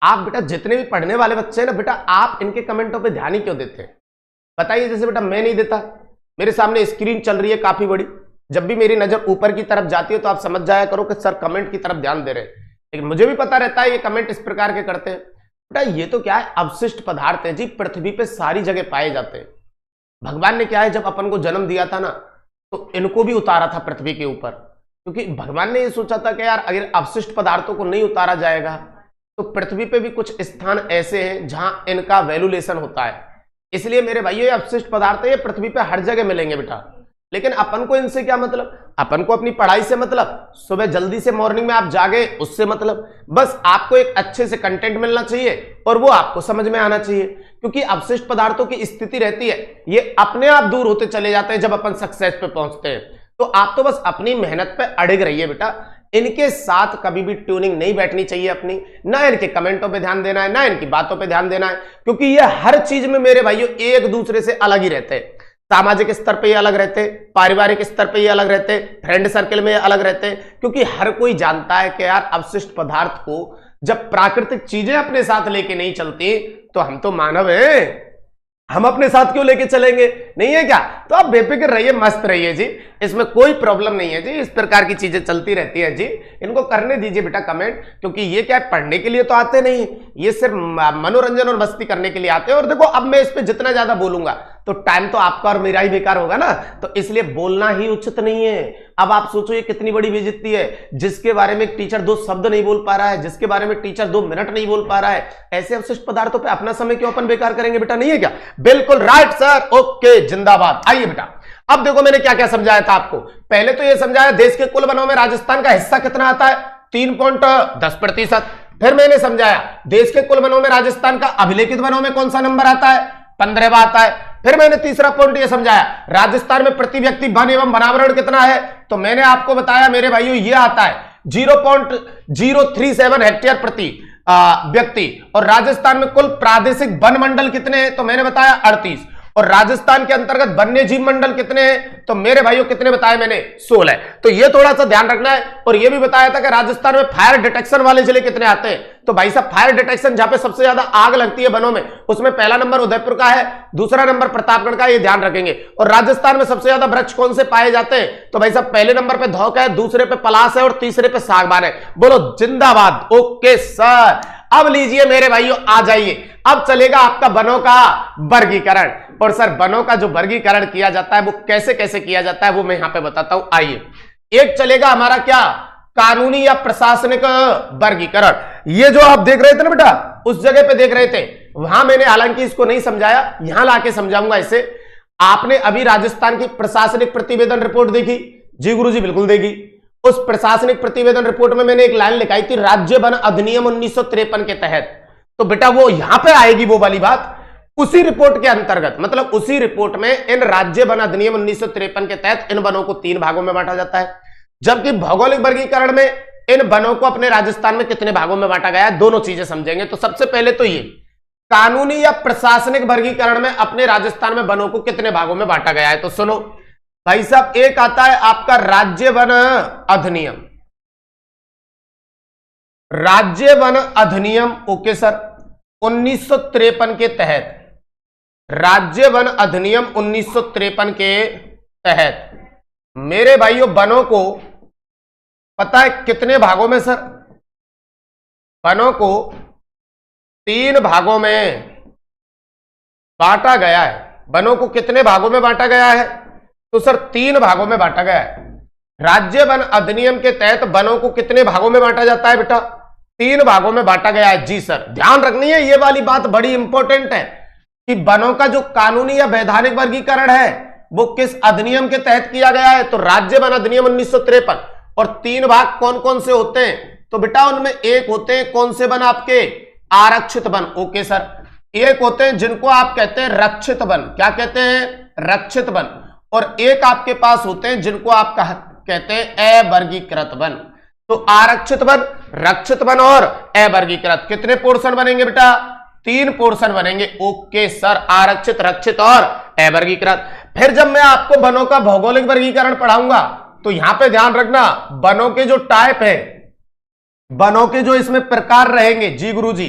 आप बेटा जितने भी पढ़ने वाले बच्चे हैं ना बेटा, आप इनके कमेंटों पे ध्यान ही क्यों देते हैं? बताइए। जैसे बेटा मैं नहीं देता, मेरे सामने स्क्रीन चल रही है काफी बड़ी, जब भी मेरी नजर ऊपर की तरफ जाती है तो आप समझ जाया करो कि सर कमेंट की तरफ ध्यान दे रहे हैं। लेकिन मुझे भी पता रहता है ये कमेंट इस प्रकार के करते हैं। बेटा ये तो क्या है, अवशिष्ट पदार्थ है जी, पृथ्वी पे सारी जगह पाए जाते हैं। भगवान ने क्या है, जब अपन को जन्म दिया था ना तो इनको भी उतारा था पृथ्वी के ऊपर, क्योंकि भगवान ने ये सोचा था कि यार अगर अवशिष्ट पदार्थों को नहीं उतारा जाएगा तो पृथ्वी पे भी कुछ स्थान ऐसे हैं जहां इनका वैल्यूलेशन होता है। इसलिए मेरे भाइयों ये अवशिष्ट पदार्थ है, ये पृथ्वी पे हर जगह मिलेंगे बेटा। लेकिन अपन को इनसे क्या मतलब? अपन को अपनी पढ़ाई से मतलब, सुबह जल्दी से मॉर्निंग में आप जागे उससे मतलब। बस आपको एक अच्छे से कंटेंट मिलना चाहिए और वो आपको समझ में आना चाहिए, क्योंकि अवशिष्ट पदार्थों की स्थिति रहती है ये अपने आप दूर होते चले जाते हैं जब अपन सक्सेस पे पहुंचते हैं। तो आप तो बस अपनी मेहनत पे अड़िग रहिए बेटा। इनके साथ कभी भी ट्यूनिंग नहीं बैठनी चाहिए अपनी, ना इनके कमेंटों पे ध्यान देना है, ना इनकी बातों पे ध्यान देना है, क्योंकि ये हर चीज में मेरे भाइयों एक दूसरे से अलग ही रहते हैं। सामाजिक स्तर पे ये अलग रहते, पारिवारिक स्तर पे ये अलग रहते, फ्रेंड सर्कल में ये अलग रहते, क्योंकि हर कोई जानता है कि यार अवशिष्ट पदार्थ को जब प्राकृतिक चीजें अपने साथ लेके नहीं चलती तो हम तो मानव हैं, हम अपने साथ क्यों लेके चलेंगे? नहीं है क्या? तो आप बेफिक्र रहिए, मस्त रहिए जी, इसमें कोई प्रॉब्लम नहीं है जी। इस प्रकार की चीजें चलती रहती है जी, इनको करने दीजिए बेटा कमेंट, क्योंकि ये क्या है, पढ़ने के लिए तो आते नहीं, ये सिर्फ मनोरंजन और मस्ती करने के लिए आते हैं। और देखो अब मैं इस पे जितना ज्यादा बोलूंगा तो टाइम तो आपका और मेरा ही बेकार होगा ना, तो इसलिए बोलना ही उचित नहीं है। अब आप सोचो ये कितनी बड़ी बेइज्जती है, जिसके बारे में टीचर 2 शब्द नहीं बोल पा रहा है, जिसके बारे में टीचर 2 मिनट नहीं बोल पा रहा है, ऐसे अवशिष्ट पदार्थों पे अपना समय क्यों अपन बेकार करेंगे बेटा? नहीं है क्या? बिल्कुल राइट सर, ओके जिंदाबाद। आइए बेटा, अब देखो मैंने क्या क्या समझाया था आपको। पहले तो ये समझाया देश के कुल वनों में राजस्थान का हिस्सा कितना आता है, 3.10%। फिर मैंने समझाया देश के कुल वनों में राजस्थान का अभिलेखित वनों में कौन सा नंबर आता है, 15वां आता है। फिर मैंने तीसरा पॉइंट ये समझाया राजस्थान में प्रति व्यक्ति वन एवं वनावरण कितना है, तो मैंने आपको बताया मेरे भाइयों ये आता है 0.037 हेक्टेयर प्रति व्यक्ति। और राजस्थान में कुल प्रादेशिक वन मंडल कितने हैं, तो मैंने बताया 38। और राजस्थान के अंतर्गत वन्य जीव मंडल कितने हैं, तो मेरे भाइयों कितने बताए मैंने, 16। तो ये थोड़ा सा ध्यान रखना है। और ये भी बताया था कि राजस्थान में फायर डिटेक्शन वाले जिले कितने आते हैं, तो भाई साहब फायर डिटेक्शन जहां पे सबसे ज्यादा आग लगती है वनों में, उसमें पहला नंबर उदयपुर का है, दूसरा नंबर प्रतापगढ़ का, ये ध्यान रखेंगे। और राजस्थान में सबसे ज्यादा वृक्ष कौन से पाए जाते हैं, तो भाई साहब पहले नंबर पे धौक है, दूसरे पे पलास है और तीसरे पे सागवान है। बोलो जिंदाबाद। ओके सर, अब लीजिए मेरे भाइयों आ जाइए, अब चलेगा आपका वनों का वर्गीकरण। और सर वनों का जो वर्गीकरण किया जाता है वो कैसे कैसे किया जाता है वो मैं यहां पे बताता हूं। आइए, एक चलेगा हमारा क्या, कानूनी या प्रशासनिक वर्गीकरण। ये जो आप देख रहे थे ना बेटा, उस जगह पे देख रहे थे, वहां मैंने हालांकि इसको नहीं समझाया, यहां लाके समझाऊंगा इसे। आपने अभी राजस्थान की प्रशासनिक प्रतिवेदन रिपोर्ट देखी? जी गुरुजी बिल्कुल देखी। उस प्रशासनिक प्रतिवेदन रिपोर्ट में मैंने एक लाइन लिखाई थी राज्य वन अधिनियम 1953 के तहत, तो बेटा वो यहां पे आएगी वो वाली बात उसी रिपोर्ट के अंतर्गत। मतलब उसी रिपोर्ट में इन राज्य वन अधिनियम 1953 के तहत इन वनों को 3 भागों में बांटा जाता है, जबकि भौगोलिक वर्गीकरण में इन वनों को अपने राजस्थान में कितने भागों में बांटा गया है, दोनों चीजें समझेंगे। तो सबसे पहले तो ये कानूनी या प्रशासनिक वर्गीकरण में अपने राजस्थान में वनों को कितने भागों में बांटा गया है, तो सुनो भाई साहब, एक आता है आपका राज्य वन अधिनियम, राज्य वन अधिनियम, ओके सर, 1953 के तहत, राज्य वन अधिनियम 1953 के तहत मेरे भाइयों वनों को पता है कितने भागों में सर, वनों को 3 भागों में बांटा गया है। वनों को कितने भागों में बांटा गया है, तो सर 3 भागों में बांटा गया है। राज्य वन अधिनियम के तहत वनों को कितने भागों में बांटा जाता है बेटा, 3 भागों में बांटा गया है। जी सर, ध्यान रखनी है, ये वाली बात बड़ी इंपॉर्टेंट है। कि वनों का जो कानूनी या वैधानिक वर्गीकरण है वो किस अधिनियम के तहत किया गया है, तो राज्य वन अधिनियम 1953। और 3 भाग कौन कौन से होते हैं, तो बेटा उनमें एक होते हैं कौन से वन, आपके आरक्षित वन, ओके सर। एक होते हैं जिनको आप कहते हैं रक्षित वन, क्या कहते हैं, रक्षित वन। और एक आपके पास होते हैं जिनको आप कहते हैं अवर्गीकृत वन। तो आरक्षित वन, रक्षित वन और अवर्गीकृत, कितने पोर्शन बनेंगे बेटा, 3 पोर्शन बनेंगे, ओके सर, आरक्षित, रक्षित और अवर्गीकृत। फिर जब मैं आपको वनों का भौगोलिक वर्गीकरण पढ़ाऊंगा तो यहां पे ध्यान रखना, वनों के जो टाइप है, वनों के जो इसमें प्रकार रहेंगे, जी गुरुजी,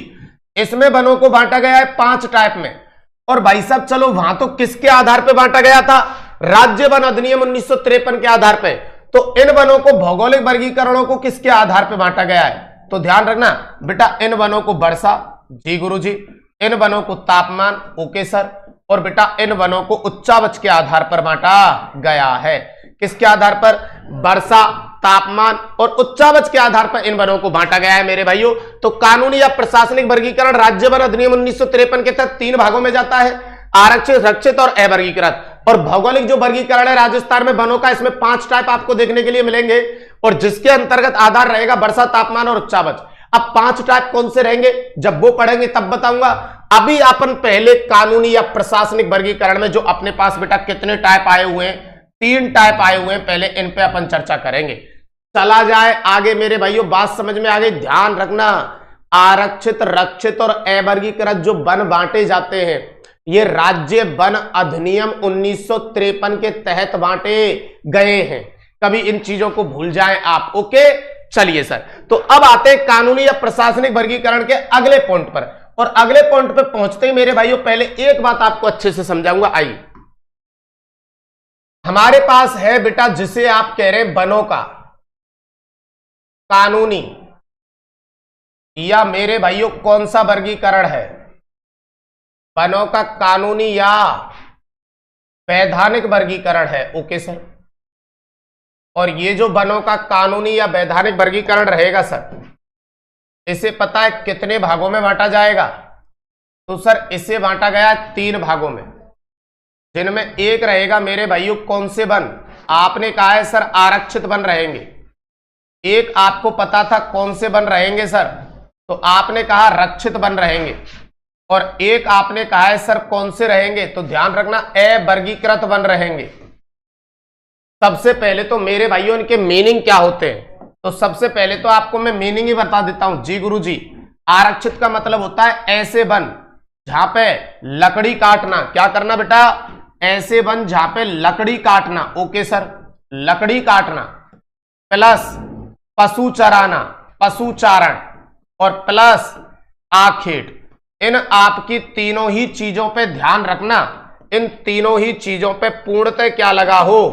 इसमें वनों को बांटा गया है 5 टाइप में। और भाई साहब चलो वहां तो किसके आधार पे बांटा गया था, राज्य वन अधिनियम 1953 के आधार पे। तो इन वनों को भौगोलिक वर्गीकरणों को किसके आधार पे बांटा गया है, तो ध्यान रखना बेटा, इन वनों को वर्षा, जी गुरुजी, इन वनों को तापमान, ओके सर, और बेटा इन वनों को उच्चावच के आधार पर बांटा गया है। किसके आधार पर, वर्षा, तापमान और उच्चावच के आधार पर इन वनों को बांटा गया है मेरे भाइयों। तो कानूनी या प्रशासनिक वर्गीकरण राज्य वन अधिनियम 1953 के तहत 3 भागों में जाता है, आरक्षित, रक्षित और अवर्गीकृत। और भौगोलिक जो वर्गीकरण है राजस्थान में वनों का, इसमें 5 टाइप आपको देखने के लिए मिलेंगे, और जिसके अंतर्गत आधार रहेगा वर्षा, तापमान और उच्चावच। अब 5 टाइप कौन से रहेंगे, जब वो पढ़ेंगे तब बताऊंगा। अभी अपन पहले कानूनी या प्रशासनिक वर्गीकरण में जो अपने पास बेटा कितने टाइप आए हुए हैं, 3 टाइप आए हुए हैं, पहले इन पे अपन चर्चा करेंगे। चला जाए आगे मेरे भाइयों, बात समझ में आ गई, ध्यान रखना, आरक्षित, रक्षित और अवर्गीकृत जो वन बांटे जाते हैं ये राज्य वन अधिनियम 1953 के तहत बांटे गए हैं, कभी इन चीजों को भूल जाएं आप, ओके। चलिए सर, तो अब आते हैं कानूनी या प्रशासनिक वर्गीकरण के अगले पॉइंट पर। और अगले पॉइंट पर पहुंचते ही मेरे भाइयों पहले एक बात आपको अच्छे से समझाऊंगा। आइए, हमारे पास है बेटा जिसे आप कह रहे हैं वनों का कानूनी या मेरे भाइयों कौन सा वर्गीकरण है, वनों का कानूनी या वैधानिक वर्गीकरण है, ओके सर। और ये जो वनों का कानूनी या वैधानिक वर्गीकरण रहेगा सर, इसे पता है कितने भागों में बांटा जाएगा, तो सर इसे बांटा गया 3 भागों में, जिनमें एक रहेगा मेरे भाइयों कौन से वन, आपने कहा है सर आरक्षित वन रहेंगे। एक आपको पता था कौन से वन रहेंगे सर, तो आपने कहा रक्षित वन रहेंगे। और एक आपने कहा है सर कौन से रहेंगे, तो ध्यान रखना अवर्गीकृत वन रहेंगे। सबसे पहले तो मेरे भाइयों इनके मीनिंग क्या होते हैं, तो सबसे पहले तो आपको मैं मीनिंग ही बता देता हूं, जी गुरुजी। आरक्षित का मतलब होता है ऐसे वन जहां पे लकड़ी काटना, क्या करना बेटा, ऐसे वन जहां पे लकड़ी काटना, ओके सर, लकड़ी काटना, प्लस पशु चराना, पशु चारण, और प्लस आखेट। इन आपकी तीनों ही चीजों पे ध्यान रखना, इन तीनों ही चीजों पे पूर्णतः क्या लगा हो,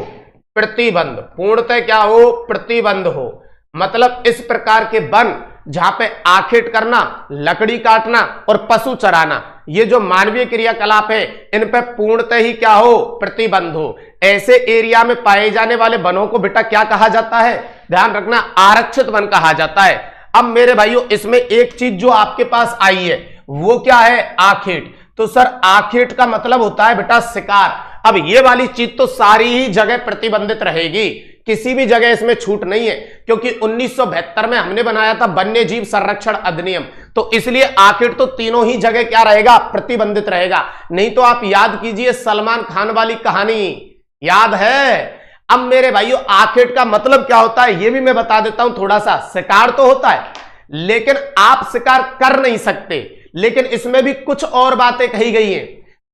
प्रतिबंध, पूर्णतः क्या हो, प्रतिबंध हो। मतलब इस प्रकार के वन जहां पे आखेट करना, लकड़ी काटना और पशु चराना, ये जो मानवीय क्रियाकलाप है इन पे पूर्णतः ही क्या हो, प्रतिबंध हो। ऐसे एरिया में पाए जाने वाले वनों को बेटा क्या कहा जाता है, ध्यान रखना, आरक्षित वन कहा जाता है। अब मेरे भाइयों इसमें एक चीज जो आपके पास आई है वो क्या है, आखेट। तो सर आखेट का मतलब होता है बेटा शिकार। अब ये वाली चीज तो सारी ही जगह प्रतिबंधित रहेगी, किसी भी जगह इसमें छूट नहीं है, क्योंकि 1972 में हमने बनाया था वन्य जीव संरक्षण अधिनियम, तो इसलिए आखेट तो तीनों ही जगह क्या रहेगा, प्रतिबंधित रहेगा। नहीं तो आप याद कीजिए सलमान खान वाली कहानी, याद है। अब मेरे भाइयों आखेट का मतलब क्या होता है ये भी मैं बता देता हूं थोड़ा सा। शिकार तो होता है लेकिन आप शिकार कर नहीं सकते, लेकिन इसमें भी कुछ और बातें कही गई हैं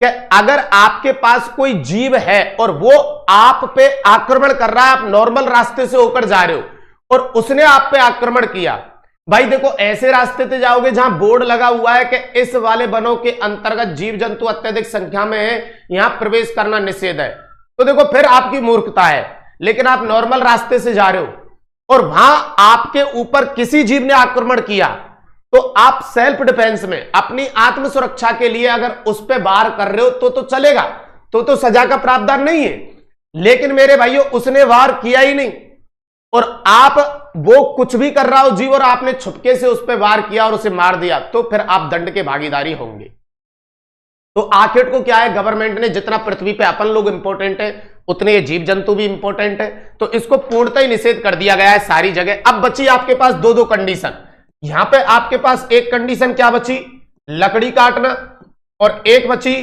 कि अगर आपके पास कोई जीव है और वो आप पे आक्रमण कर रहा है, आप नॉर्मल रास्ते से होकर जा रहे हो और उसने आप पे आक्रमण किया, भाई देखो ऐसे रास्ते से जाओगे जहां बोर्ड लगा हुआ है कि इस वाले वनों के अंतर्गत जीव जंतु अत्यधिक संख्या में है, यहां प्रवेश करना निषेध है, तो देखो फिर आपकी मूर्खता है। लेकिन आप नॉर्मल रास्ते से जा रहे हो और वहां आपके ऊपर किसी जीव ने आक्रमण किया, तो आप सेल्फ डिफेंस में अपनी आत्म सुरक्षा के लिए अगर उस पर वार कर रहे हो तो चलेगा, तो सजा का प्रावधान नहीं है। लेकिन मेरे भाइयों उसने वार किया ही नहीं और आप वो कुछ भी कर रहा हो जीव और आपने छुपके से उस पर वार किया और उसे मार दिया, तो फिर आप दंड के भागीदारी होंगे। तो आखिर को क्या है, गवर्नमेंट ने जितना पृथ्वी पे अपन लोग इंपॉर्टेंट है उतने ये जीव जंतु भी इंपॉर्टेंट है, तो इसको पूर्णतः ही निषेध कर दिया गया है सारी जगह। अब बची आपके पास दो दो कंडीशन। यहां पे आपके पास एक कंडीशन क्या बची, लकड़ी काटना, और एक बची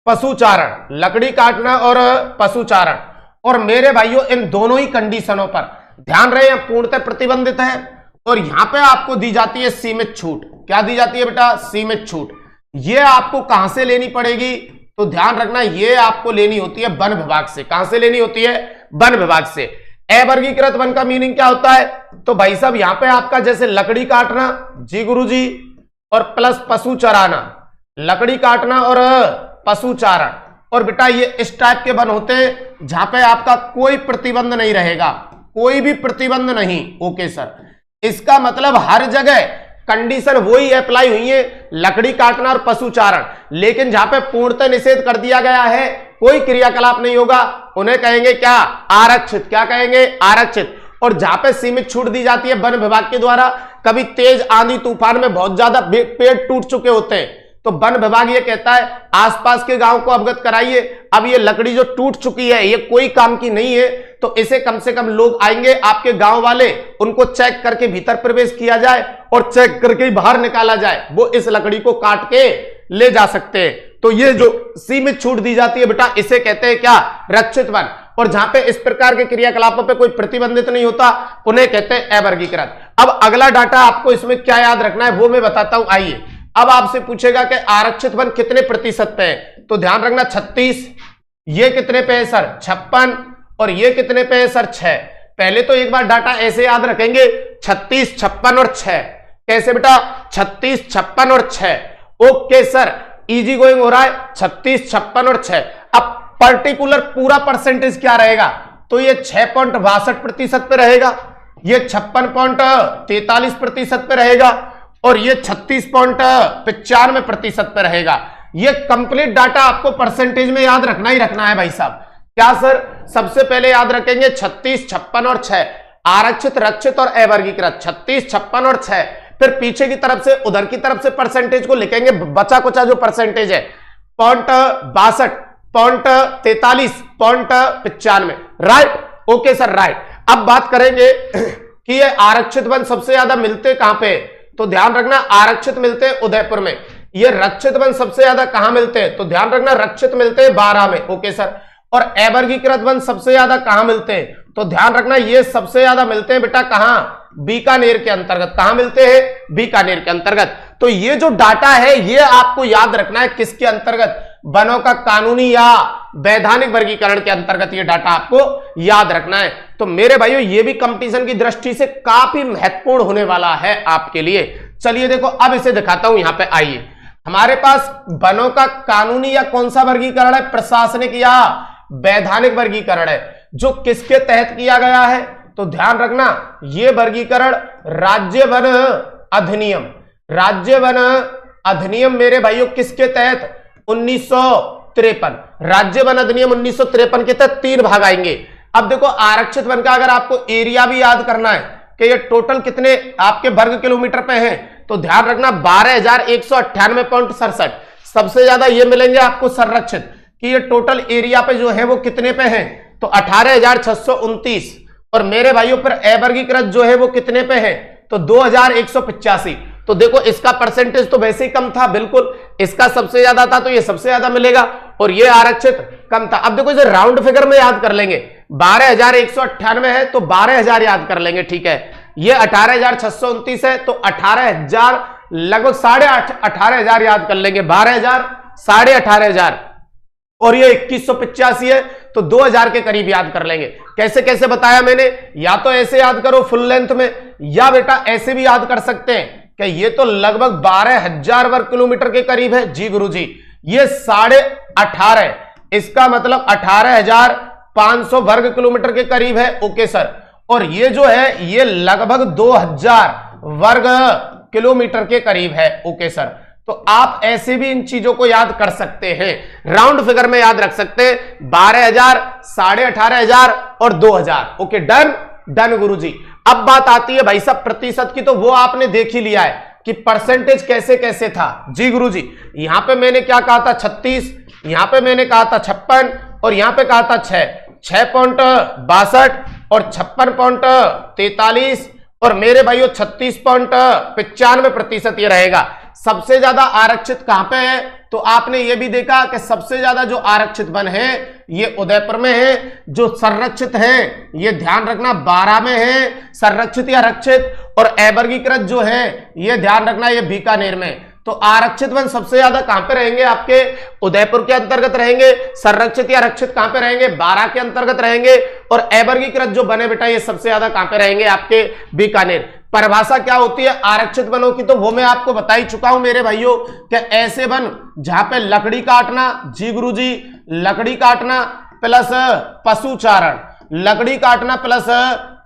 पशुचारण, लकड़ी काटना और पशुचारण। और मेरे भाइयों इन दोनों ही कंडीशनों पर ध्यान रहे पूर्णतः प्रतिबंधित है, और यहां पे आपको दी जाती है सीमित छूट। क्या दी जाती है बेटा, सीमित छूट। ये आपको कहां से लेनी पड़ेगी, तो ध्यान रखना ये आपको लेनी होती है वन विभाग से। कहां से लेनी होती है, वन विभाग से। अवर्गीकृत वन का मीनिंग क्या होता है, तो भाई साहब यहां पे आपका जैसे लकड़ी काटना, जी गुरुजी, और प्लस पशु चराना, लकड़ी काटना और पशु चारण। और बेटा ये इस टाइप के वन होते हैं जहां पे आपका कोई प्रतिबंध नहीं रहेगा, कोई भी प्रतिबंध नहीं। ओके सर, इसका मतलब हर जगह कंडीशन वही अप्लाई हुई है, लकड़ी काटना और पशु चारण। लेकिन जहां पे पूर्णतः निषेध कर दिया गया है, कोई क्रियाकलाप नहीं होगा, उन्हें कहेंगे क्या, आरक्षित। क्या कहेंगे, आरक्षित। और जहां पे सीमित छूट दी जाती है वन विभाग के द्वारा, कभी तेज आंधी तूफान में बहुत ज्यादा पेड़ टूट चुके होते हैं, तो वन विभाग ये कहता है आसपास के गांव को अवगत कराइए, अब ये लकड़ी जो टूट चुकी है ये कोई काम की नहीं है, तो इसे कम से कम लोग आएंगे आपके गांव वाले, उनको चेक करके भीतर प्रवेश किया जाए और चेक करके बाहर निकाला जाए, वो इस लकड़ी को काट के ले जा सकते हैं। तो ये जो सीमित छूट दी जाती है बेटा, इसे कहते हैं क्या, रक्षित वन। और जहां पे इस प्रकार के क्रियाकलापों पे कोई प्रतिबंधित नहीं होता, उन्हें कहते हैं अवर्गीकृत। अब अगला डाटा आपको इसमें क्या याद रखना है वो मैं बताता हूं। आइए, अब आपसे पूछेगा कि आरक्षित वन कितने प्रतिशत पे है, तो ध्यान रखना 36। ये कितने पे है सर, 56। और ये कितने पे है सर, 6। पहले तो एक बार डाटा ऐसे याद रखेंगे, 36, 56 और 6। कैसे बेटा, 36, 56 और 6। ओके सर, इजी गोइंग हो रहा है, 36, 56 और 6। अब पर्टिकुलर पूरा परसेंटेज क्या रहेगा, तो ये 6.62% पे रहेगा, ये 56.43% पे रहेगा, और ये 36.95% पे रहेगा। ये कंप्लीट डाटा आपको परसेंटेज में याद रखना ही रखना है भाई साहब। क्या सर, सबसे पहले याद रखेंगे 36, 56 और 6, आरक्षित, रक्षित और अवर्गीकृत, 36, 56 और 6। फिर पीछे की तरफ से, उधर की तरफ से परसेंटेज को लिखेंगे, बचा कुचा जो परसेंटेज है, 0.62, 0.43, 0.95। Right, okay sir, right. अब बात करेंगे कि ये आरक्षित वन सबसे ज्यादा मिलते कहां पे, तो ध्यान रखना आरक्षित मिलते हैं उदयपुर में। ये रक्षित वन सबसे ज्यादा कहां मिलते हैं, तो ध्यान रखना रक्षित मिलते हैं 12 में। Okay sir. और अवर्गीकृत वन सबसे ज्यादा कहां मिलते हैं, तो ध्यान रखना ये सबसे ज्यादा मिलते हैं बेटा कहां, बीकानेर के अंतर्गत। कहां मिलते हैं, बीकानेर के अंतर्गत। तो ये जो डाटा है ये आपको याद रखना है किसके अंतर्गत, वनों का कानूनी या वैधानिक वर्गीकरण के अंतर्गत ये डाटा आपको याद रखना है। तो मेरे भाइयों ये भी कंपटीशन की दृष्टि से काफी महत्वपूर्ण होने वाला है आपके लिए। चलिए देखो अब इसे दिखाता हूं, यहां पे आइए। हमारे पास वनों का कानूनी या कौन सा वर्गीकरण है, प्रशासनिक या वैधानिक वर्गीकरण है, जो किसके तहत किया गया है, तो ध्यान रखना ये वर्गीकरण राज्य वन अधिनियम, राज्य वन अधिनियम मेरे भाइयों किसके तहत, 1953। राज्य वन अधिनियम 1953 के तहत 3 भाग आएंगे। अब देखो आरक्षित वन का अगर आपको एरिया भी याद करना है कि ये टोटल कितने आपके वर्ग किलोमीटर पे है, तो ध्यान रखना 12,198.67। सबसे ज्यादा ये मिलेंगे आपको संरक्षित कि ये टोटल एरिया पे जो है वो कितने पे है, तो 18,629। और मेरे भाइयों पर अवर्गीकृत जो है वो कितने पे है, तो 2,185। तो देखो इसका परसेंटेज तो वैसे ही कम था, बिल्कुल इसका सबसे ज्यादा था तो ये सबसे ज्यादा मिलेगा, और ये आरक्षित कम था। अब देखो इसे राउंड फिगर में याद कर लेंगे, 12,198 है तो 12,000 याद कर लेंगे, ठीक है। ये 18,629 है तो 18,000, लगभग 18,500 याद कर लेंगे, 12,000, 18,500। और ये 2185 है तो 2,000 के करीब याद कर लेंगे। कैसे कैसे बताया मैंने, या तो ऐसे याद करो फुल लेंथ में, या बेटा ऐसे भी याद कर सकते हैं कि ये तो लगभग 12,000 वर्ग किलोमीटर के करीब है। जी गुरुजी, ये 18.5, इसका मतलब 18,500 वर्ग किलोमीटर के करीब है। Okay sir. और ये जो है ये लगभग 2,000 वर्ग किलोमीटर के करीब है। Okay sir. तो आप ऐसे भी इन चीजों को याद कर सकते हैं, राउंड फिगर में याद रख सकते हैं, 12,000, 18,500 और 2,000। ओके, डन डन गुरुजी। अब बात आती है भाई साहब प्रतिशत की, तो वो आपने देख ही लिया है। कि परसेंटेज कैसे कैसे था। जी गुरुजी, यहां पे मैंने क्या कहा था 36, यहां पे मैंने कहा था 56 और यहां पे कहा था 6.62 और 56.43 और मेरे भाइयों 36.95% ये रहेगा। सबसे ज्यादा आरक्षित कहां पे है? तो आपने ये भी देखा कि सबसे ज्यादा जो आरक्षित वन है ये उदयपुर में है। जो संरक्षित है ये ध्यान रखना 12 में है संरक्षित या रक्षित, और अवर्गीकृत जो है ये ध्यान रखना ये बीकानेर में। तो आरक्षित वन सबसे ज्यादा कहां पे रहेंगे? आपके उदयपुर के अंतर्गत रहेंगे। संरक्षित या रक्षित कहां पे रहेंगे? 12 के अंतर्गत रहेंगे। और अवर्गीकृत जो बने बेटा ये सबसे ज्यादा कहां पे रहेंगे? आपके बीकानेर। परिभाषा क्या होती है आरक्षित वनों की? तो वो मैं आपको बता ही चुका हूं मेरे भाइयों कि ऐसे वन जहां पे लकड़ी काटना, जी गुरुजी, लकड़ी काटना प्लस पशुचारण, लकड़ी काटना प्लस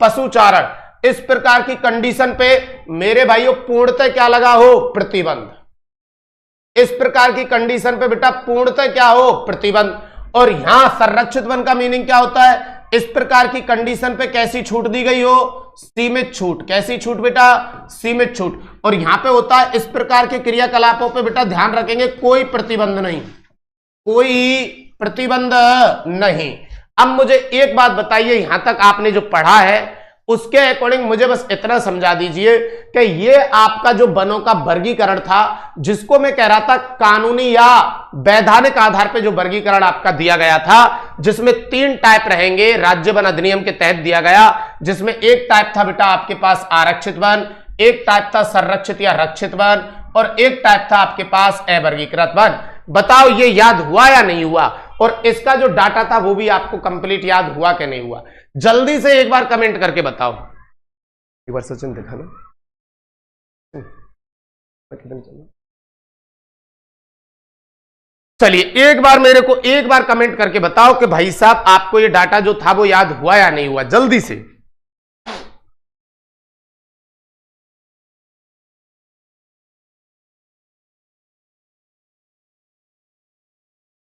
पशुचारण, इस प्रकार की कंडीशन पे मेरे भाइयों पूर्णतः क्या लगा हो? प्रतिबंध। इस प्रकार की कंडीशन पे बेटा पूर्णतः क्या हो? प्रतिबंध। और यहां संरक्षित वन का मीनिंग क्या होता है? इस प्रकार की कंडीशन पे कैसी छूट दी गई हो? सीमित छूट। कैसी छूट बेटा? सीमित छूट। और यहां पे होता है इस प्रकार के क्रियाकलापों पे बेटा ध्यान रखेंगे कोई प्रतिबंध नहीं, कोई प्रतिबंध नहीं। अब मुझे एक बात बताइए, यहां तक आपने जो पढ़ा है उसके अकॉर्डिंग मुझे बस इतना समझा दीजिए कि ये आपका जो वनों का वर्गीकरण था, जिसको मैं कह रहा था कानूनी या वैधानिक आधार पे जो वर्गीकरण आपका दिया गया था, जिसमें 3 टाइप रहेंगे, राज्य वन अधिनियम के तहत दिया गया, जिसमें एक टाइप था बेटा आपके पास आरक्षित वन, एक टाइप था संरक्षित या रक्षित वन, और एक टाइप था आपके पास अवर्गीकृत वन। बताओ ये याद हुआ या नहीं हुआ? और इसका जो डाटा था वो भी आपको कंप्लीट याद हुआ कि नहीं हुआ? जल्दी से एक बार कमेंट करके बताओ। एक बार सचिन दिखा ना चलिए एक बार मेरे को एक बार कमेंट करके बताओ कि भाई साहब आपको ये डाटा जो था वो याद हुआ या नहीं हुआ? जल्दी से।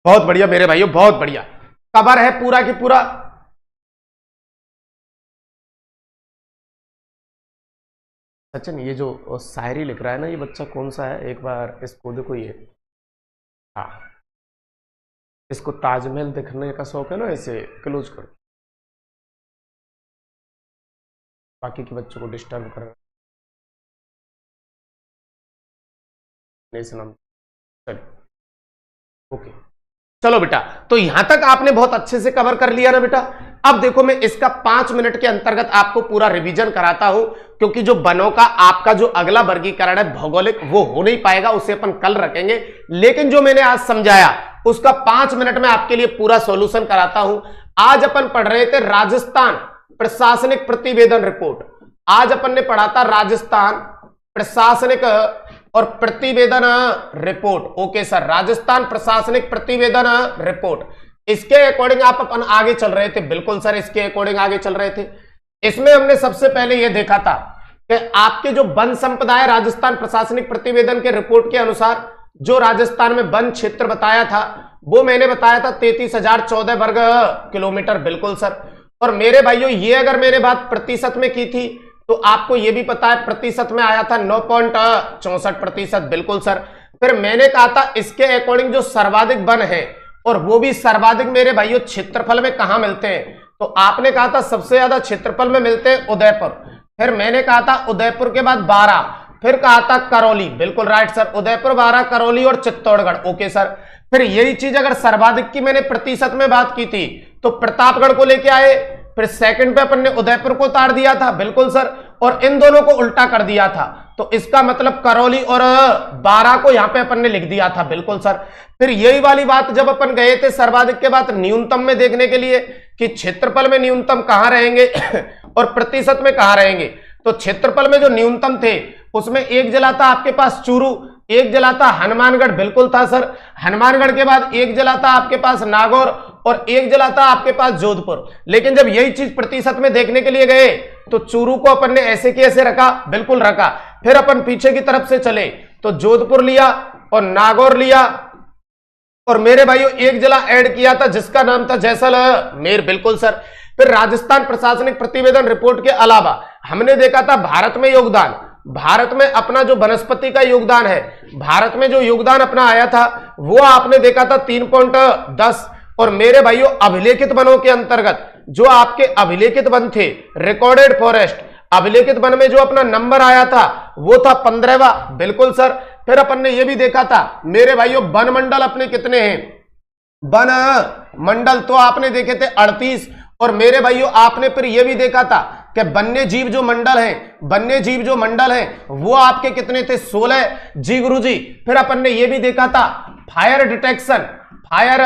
बहुत बढ़िया मेरे भाइयों, बहुत बढ़िया। कवर है पूरा की पूरा। सचिन ये जो शायरी लिख रहा है ना ये बच्चा कौन सा है? एक बार इसको देखो। ये हाँ, इसको ताजमहल देखने का शौक है ना, ऐसे क्लोज कर, बाकी के बच्चों को डिस्टर्ब कर नाम। चलो ओके, चलो बेटा, तो यहां तक आपने बहुत अच्छे से कवर कर लिया ना बेटा। अब देखो मैं इसका 5 मिनट के अंतर्गत आपको पूरा रिवीजन कराता हूं, क्योंकि जो वनों का आपका जो अगला वर्गीकरण है भौगोलिक, वो हो नहीं पाएगा, उसे अपन कल रखेंगे। लेकिन जो मैंने आज समझाया उसका 5 मिनट में आपके लिए पूरा सॉल्यूशन कराता हूं। आज अपन पढ़ रहे थे राजस्थान प्रशासनिक प्रतिवेदन रिपोर्ट। आज अपन ने पढ़ा था राजस्थान प्रशासनिक और प्रतिवेदन रिपोर्ट। ओके सर, राजस्थान प्रशासनिक प्रतिवेदन रिपोर्ट, इसके अकॉर्डिंग आप अपन आगे चल रहे थे। बिल्कुल सर, इसके अकॉर्डिंग आगे चल रहे थे। इसमें हमने सबसे पहले यह देखा था कि आपके जो वन संपदा है राजस्थान प्रशासनिक प्रतिवेदन के रिपोर्ट के अनुसार जो राजस्थान में वन क्षेत्र बताया था वो मैंने बताया था 33,014 वर्ग किलोमीटर। बिल्कुल सर। और मेरे भाइयों ये अगर मैंने बात प्रतिशत में की थी तो आपको यह भी पता है प्रतिशत में आया था 9.64%। बिल्कुल सर। फिर मैंने कहा था इसके अकॉर्डिंग जो सर्वाधिक वन है, और वो भी सर्वाधिक मेरे भाइयों क्षेत्रफल में कहां मिलते हैं, तो आपने कहा था सबसे ज्यादा क्षेत्रफल में मिलते हैं उदयपुर। फिर मैंने कहा था उदयपुर के बाद 12, फिर कहा था करौली। बिल्कुल राइट सर, उदयपुर, 12, करौली और चित्तौड़गढ़। Okay sir. फिर यही चीज अगर सर्वाधिक की मैंने प्रतिशत में बात की थी तो प्रतापगढ़ को लेके आए, फिर सेकंड पे अपन ने उदयपुर को उतार दिया था। बिल्कुल सर। और इन दोनों को उल्टा कर दिया था, तो इसका मतलब करौली और 12 को यहां पे अपन ने लिख दिया था। बिल्कुल सर। फिर यही वाली बात जब अपन गए थे सर्वाधिक के बाद न्यूनतम में देखने के लिए कि क्षेत्रफल में न्यूनतम कहां रहेंगे और प्रतिशत में कहां रहेंगे, तो क्षेत्रफल में जो न्यूनतम थे उसमें एक जिला था आपके पास चूरू, एक जिला था हनुमानगढ़। बिल्कुल था सर। हनुमानगढ़ के बाद एक जिला था आपके पास नागौर और एक जिला था आपके पास जोधपुर। लेकिन जब यही चीज प्रतिशत में देखने के लिए गए तो चूरू को अपन ने ऐसे की ऐसे रखा। बिल्कुल रखा। फिर अपन पीछे की तरफ से चले तो जोधपुर लिया और नागौर लिया, और मेरे भाइयों एक जिला ऐड किया था जिसका नाम था जैसलमेर। बिल्कुल सर। फिर राजस्थान प्रशासनिक प्रतिवेदन रिपोर्ट के अलावा हमने देखा था भारत में योगदान भारत में अपना जो वनस्पति का योगदान है, भारत में जो योगदान अपना आया था वो आपने देखा था 3.10। और मेरे भाइयों अभिलेखित वनों के अंतर्गत जो आपके अभिलेखित वन थे, रिकॉर्डेड फॉरेस्ट, अभिलेखित वन में जो अपना नंबर आया था वो था 15वां। बिल्कुल सर। फिर अपन ने ये भी देखा था मेरे भाइयों वन मंडल अपने कितने हैं, वन मंडल तो आपने देखे थे 38। और मेरे भाइयों आपने फिर ये भी देखा था कि वन्य जीव जो मंडल है, वन्य जीव जो मंडल है वो आपके कितने थे, 16 जी गुरुजी। फिर अपन ने ये भी देखा था fire detection, fire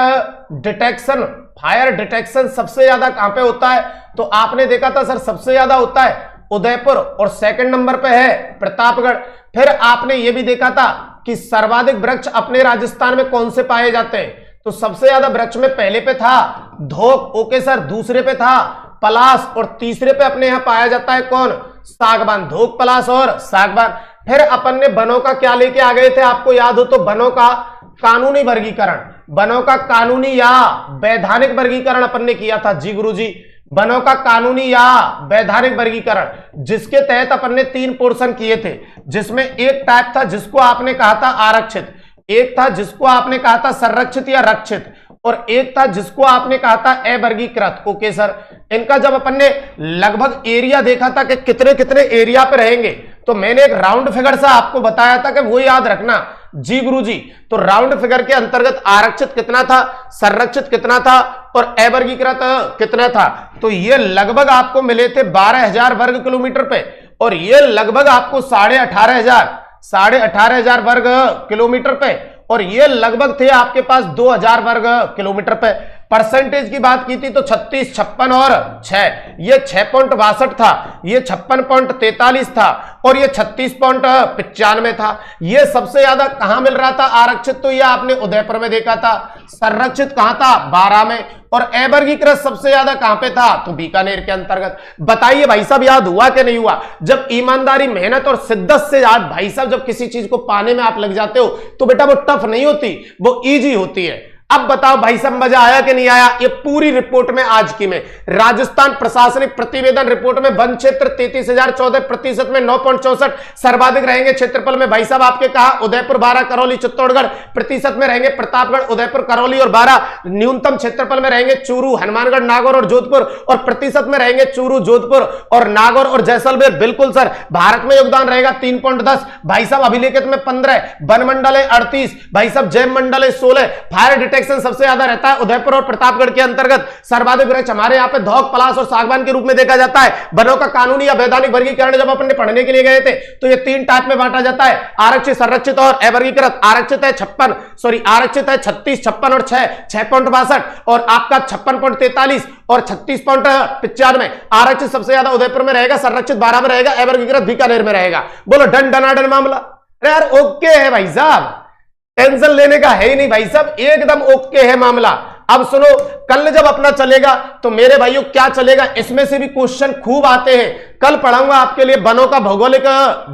detection, fire detection सबसे ज्यादा कहां पे होता है, तो आपने देखा था सर सबसे ज्यादा होता है उदयपुर और सेकंड नंबर पे है प्रतापगढ़। फिर आपने ये भी देखा था कि सर्वाधिक वृक्ष अपने राजस्थान में कौन से पाए जाते हैं, तो सबसे ज्यादा वृक्ष में पहले पे था धोक, ओके सर, दूसरे पे था पलास और तीसरे पे अपने यहां पाया जाता है कौन, सागवान। धोक, पलास और सागवान। फिर अपन ने वनों का क्या लेके आ गए थे, आपको याद हो तो वनों का कानूनी वर्गीकरण, वनों का कानूनी या वैधानिक वर्गीकरण अपन ने किया था जी गुरुजी, वनों का कानूनी या वैधानिक वर्गीकरण, जिसके तहत अपन ने 3 पोर्शन किए थे, जिसमें एक टाइप था जिसको आपने कहा था आरक्षित, एक था जिसको आपने कहा था संरक्षित या रक्षित, और एक था जिसको आपने कहा था अवर्गीकृत। Okay sir. इनका जब अपन ने लगभग एरिया देखा था कि कितने कितने एरिया पे रहेंगे, तो मैंने एक राउंड फिगर सा आपको बताया था कि वो याद रखना जी गुरुजी। तो राउंड फिगर के अंतर्गत आरक्षित कितना था, संरक्षित कितना था और अवर्गीकृत कितना था, तो ये लगभग आपको मिले थे 12,000 वर्ग किलोमीटर पे, और ये लगभग आपको 18,500 वर्ग किलोमीटर पे, और ये लगभग थे आपके पास 2,000 वर्ग किलोमीटर पे। परसेंटेज की बात की थी तो 36, 56 और 6, ये 6.62 था, ये 56.43 था और ये 36.95 था। ये सबसे ज्यादा कहां मिल रहा था आरक्षित, तो ये आपने उदयपुर में देखा था। संरक्षित कहां था, 12 में, और अवर्गीकृत सबसे ज्यादा कहां पे था, तो बीकानेर के अंतर्गत। बताइए भाई साहब याद हुआ कि नहीं हुआ। जब ईमानदारी, मेहनत और शिद्दत से याद भाई साहब जब किसी चीज को पाने में आप लग जाते हो तो बेटा वो टफ नहीं होती, वो इजी होती है। अब बताओ भाई साहब मजा आया कि नहीं आया। ये पूरी रिपोर्ट में आज की में राजस्थान प्रशासनिक प्रतिवेदन रिपोर्ट में वन क्षेत्र 33,014 में 9.64 सर्वाधिक रहेंगे क्षेत्रफल में। भाई साहब आपके कहा उदयपुर 12, करौली चित्तौड़गढ़ प्रतिशत में रहेंगे प्रतापगढ़, उदयपुर, करौली और 12। न्यूनतम क्षेत्रफल में रहेंगे चूरू, हनुमानगढ़, नागौर और जोधपुर, और प्रतिशत में रहेंगे चूरू, जोधपुर और नागौर और जैसलमेर। बिल्कुल सर। भारत में योगदान रहेगा 3.10। भाई साहब अभिलेखित में 15, वन मंडल है 38, भाई साहब जैव मंडल है 16। फायर डिटेक्शन सबसे ज्यादा रहता है उदयपुर और प्रतापगढ़ के अंतर्गत। सर्वाधिक वृक्ष हमारे यहाँ पे धौक, पलास और सागवान के रूप में देखा जाता है। वनों का कानूनी या वैधानिक वर्गीकरण जब अपन ने पढ़ने के लिए गए थे तो ये 3 टाइप में बांटा जाता है, आरक्षित, संरक्षित और अवर्गीकृत। आरक्षित है 36, 56 और 6, 6.62, और आपका 56.43 और 36.95। आरक्षित सबसे ज्यादा उदयपुर में रहेगा, संरक्षित 12 में रहेगा, अवर्गीकृत बीकानेर में रहेगा। बोलो डन डनाडन मामला। अरे यार ओके है भाई साहब, टेंशन लेने का है ही नहीं भाई साहब, एकदम ओके है मामला। अब सुनो, कल जब अपना चलेगा तो मेरे भाइयों क्या चलेगा, इसमें से भी क्वेश्चन खूब आते हैं। कल पढ़ाऊंगा आपके लिए वनों का भौगोलिक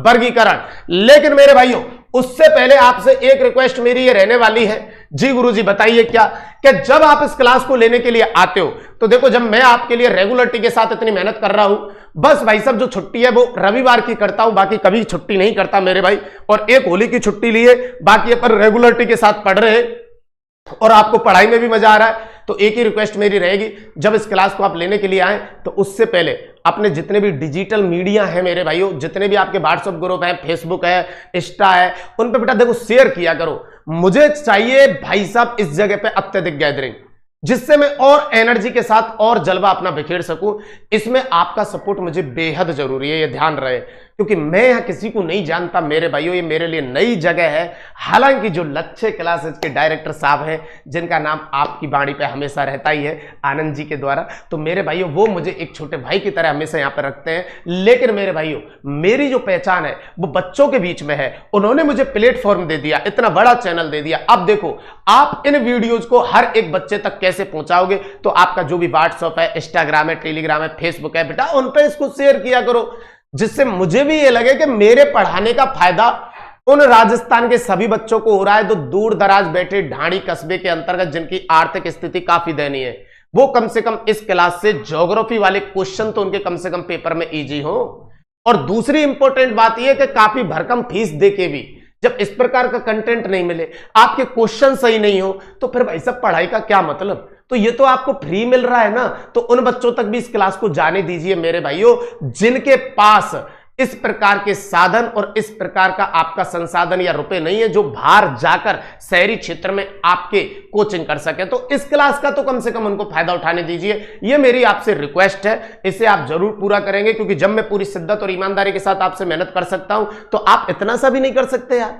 वर्गीकरण। लेकिन मेरे भाइयों उससे पहले आपसे एक रिक्वेस्ट मेरी ये रहने वाली है जी गुरुजी, बताइए क्या, कि जब आप इस क्लास को लेने के लिए आते हो तो देखो, जब मैं आपके लिए रेगुलरिटी के साथ इतनी मेहनत कर रहा हूं, बस भाई साहब जो छुट्टी है वो रविवार की करता हूं, बाकी कभी छुट्टी नहीं करता मेरे भाई। और एक होली की छुट्टी लिए, बाकी अपन रेगुलरिटी के साथ पढ़ रहे हैं और आपको पढ़ाई में भी मजा आ रहा है। तो एक ही रिक्वेस्ट मेरी रहेगी, जब इस क्लास को आप लेने के लिए आए तो उससे पहले अपने जितने भी डिजिटल मीडिया है मेरे भाइयों, जितने भी आपके व्हाट्सएप ग्रुप है, फेसबुक है, इंस्टा है, उन पे बेटा देखो शेयर किया करो। मुझे चाहिए भाई साहब इस जगह पे अत्यधिक गैदरिंग, जिससे मैं और एनर्जी के साथ और जलवा अपना बिखेर सकूं। इसमें आपका सपोर्ट मुझे बेहद जरूरी है, ये ध्यान रहे, क्योंकि मैं यहां किसी को नहीं जानता मेरे भाइयों, ये मेरे लिए नई जगह है। हालांकि जो लक्ष्य क्लासेस के डायरेक्टर साहब हैं, जिनका नाम आपकी बाणी पे हमेशा रहता ही है, आनंद जी के द्वारा, तो मेरे भाइयों वो मुझे एक छोटे भाई की तरह हमेशा यहां पर रखते हैं। लेकिन मेरे भाइयों मेरी जो पहचान है वो बच्चों के बीच में है। उन्होंने मुझे प्लेटफॉर्म दे दिया, इतना बड़ा चैनल दे दिया। अब देखो आप इन वीडियोज को हर एक बच्चे तक कैसे पहुंचाओगे, तो आपका जो भी व्हाट्सएप है, इंस्टाग्राम है, टेलीग्राम है, फेसबुक है, बेटा उन पर इसको शेयर किया करो, जिससे मुझे भी ये लगे कि मेरे पढ़ाने का फायदा उन राजस्थान के सभी बच्चों को हो रहा है जो दूर दराज बैठे ढाणी कस्बे के अंतर्गत, जिनकी आर्थिक स्थिति काफी दयनीय है, वो कम से कम इस क्लास से ज्योग्राफी वाले क्वेश्चन तो उनके कम से कम पेपर में इजी हो। और दूसरी इंपॉर्टेंट बात यह कि काफी भरकम फीस देके भी जब इस प्रकार का कंटेंट नहीं मिले, आपके क्वेश्चन सही नहीं हो, तो फिर भाई सब पढ़ाई का क्या मतलब। तो ये तो आपको फ्री मिल रहा है ना, तो उन बच्चों तक भी इस क्लास को जाने दीजिए मेरे भाइयों, जिनके पास इस प्रकार के साधन और इस प्रकार का आपका संसाधन या रुपए नहीं है जो बाहर जाकर शहरी क्षेत्र में आपके कोचिंग कर सके। तो इस क्लास का तो कम से कम उनको फायदा उठाने दीजिए, ये मेरी आपसे रिक्वेस्ट है। इसे आप जरूर पूरा करेंगे, क्योंकि जब मैं पूरी शिद्दत और ईमानदारी के साथ आपसे मेहनत कर सकता हूं तो आप इतना सा भी नहीं कर सकते यार।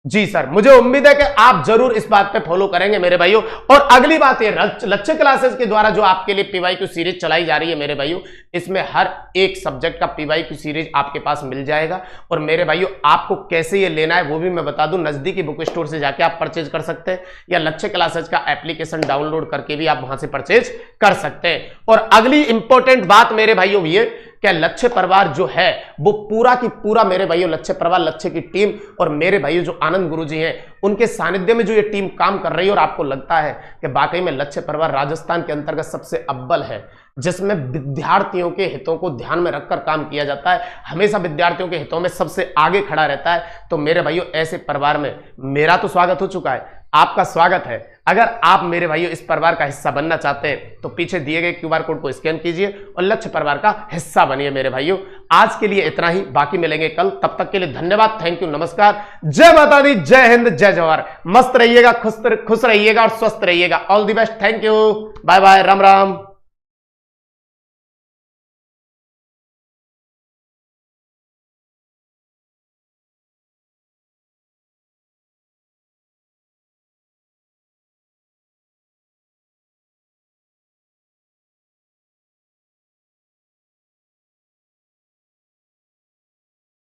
जी सर, मुझे उम्मीद है कि आप जरूर इस बात पे फॉलो करेंगे मेरे भाइयों। और अगली बात ये, लक्ष्य क्लासेस के द्वारा जो आपके लिए पीवाईक्यू सीरीज चलाई जा रही है मेरे भाइयों, इसमें हर एक सब्जेक्ट का पीवाईक्यू सीरीज आपके पास मिल जाएगा। और मेरे भाइयों, आपको कैसे ये लेना है वो भी मैं बता दूं, नजदीकी बुक स्टोर से जाके आप परचेज कर सकते हैं, या लक्ष्य क्लासेस का एप्लीकेशन डाउनलोड करके भी आप वहां से परचेज कर सकते हैं। और अगली इंपॉर्टेंट बात मेरे भाइयों ये, क्या लक्ष्य परिवार जो है वो पूरा की पूरा मेरे भाइयों, लक्ष्य परिवार, लक्ष्य की टीम और मेरे भाइयों जो आनंद गुरुजी हैं, उनके सानिध्य में जो ये टीम काम कर रही है, और आपको लगता है कि वाकई में लक्ष्य परिवार राजस्थान के अंतर्गत सबसे अव्वल है, जिसमें विद्यार्थियों के हितों को ध्यान में रखकर काम किया जाता है, हमेशा विद्यार्थियों के हितों में सबसे आगे खड़ा रहता है, तो मेरे भाइयों ऐसे परिवार में मेरा तो स्वागत हो चुका है, आपका स्वागत है। अगर आप मेरे भाइयों इस परिवार का हिस्सा बनना चाहते हैं तो पीछे दिए गए क्यूआर कोड को स्कैन कीजिए और लक्ष्य परिवार का हिस्सा बनिए मेरे भाइयों। आज के लिए इतना ही, बाकी मिलेंगे कल, तब तक के लिए धन्यवाद, थैंक यू, नमस्कार, जय माता दी, जय हिंद, जय जवाहर। मस्त रहिएगा, खुश रहिएगा और स्वस्थ रहिएगा। All the best, thank you, bye bye, Ram Ram.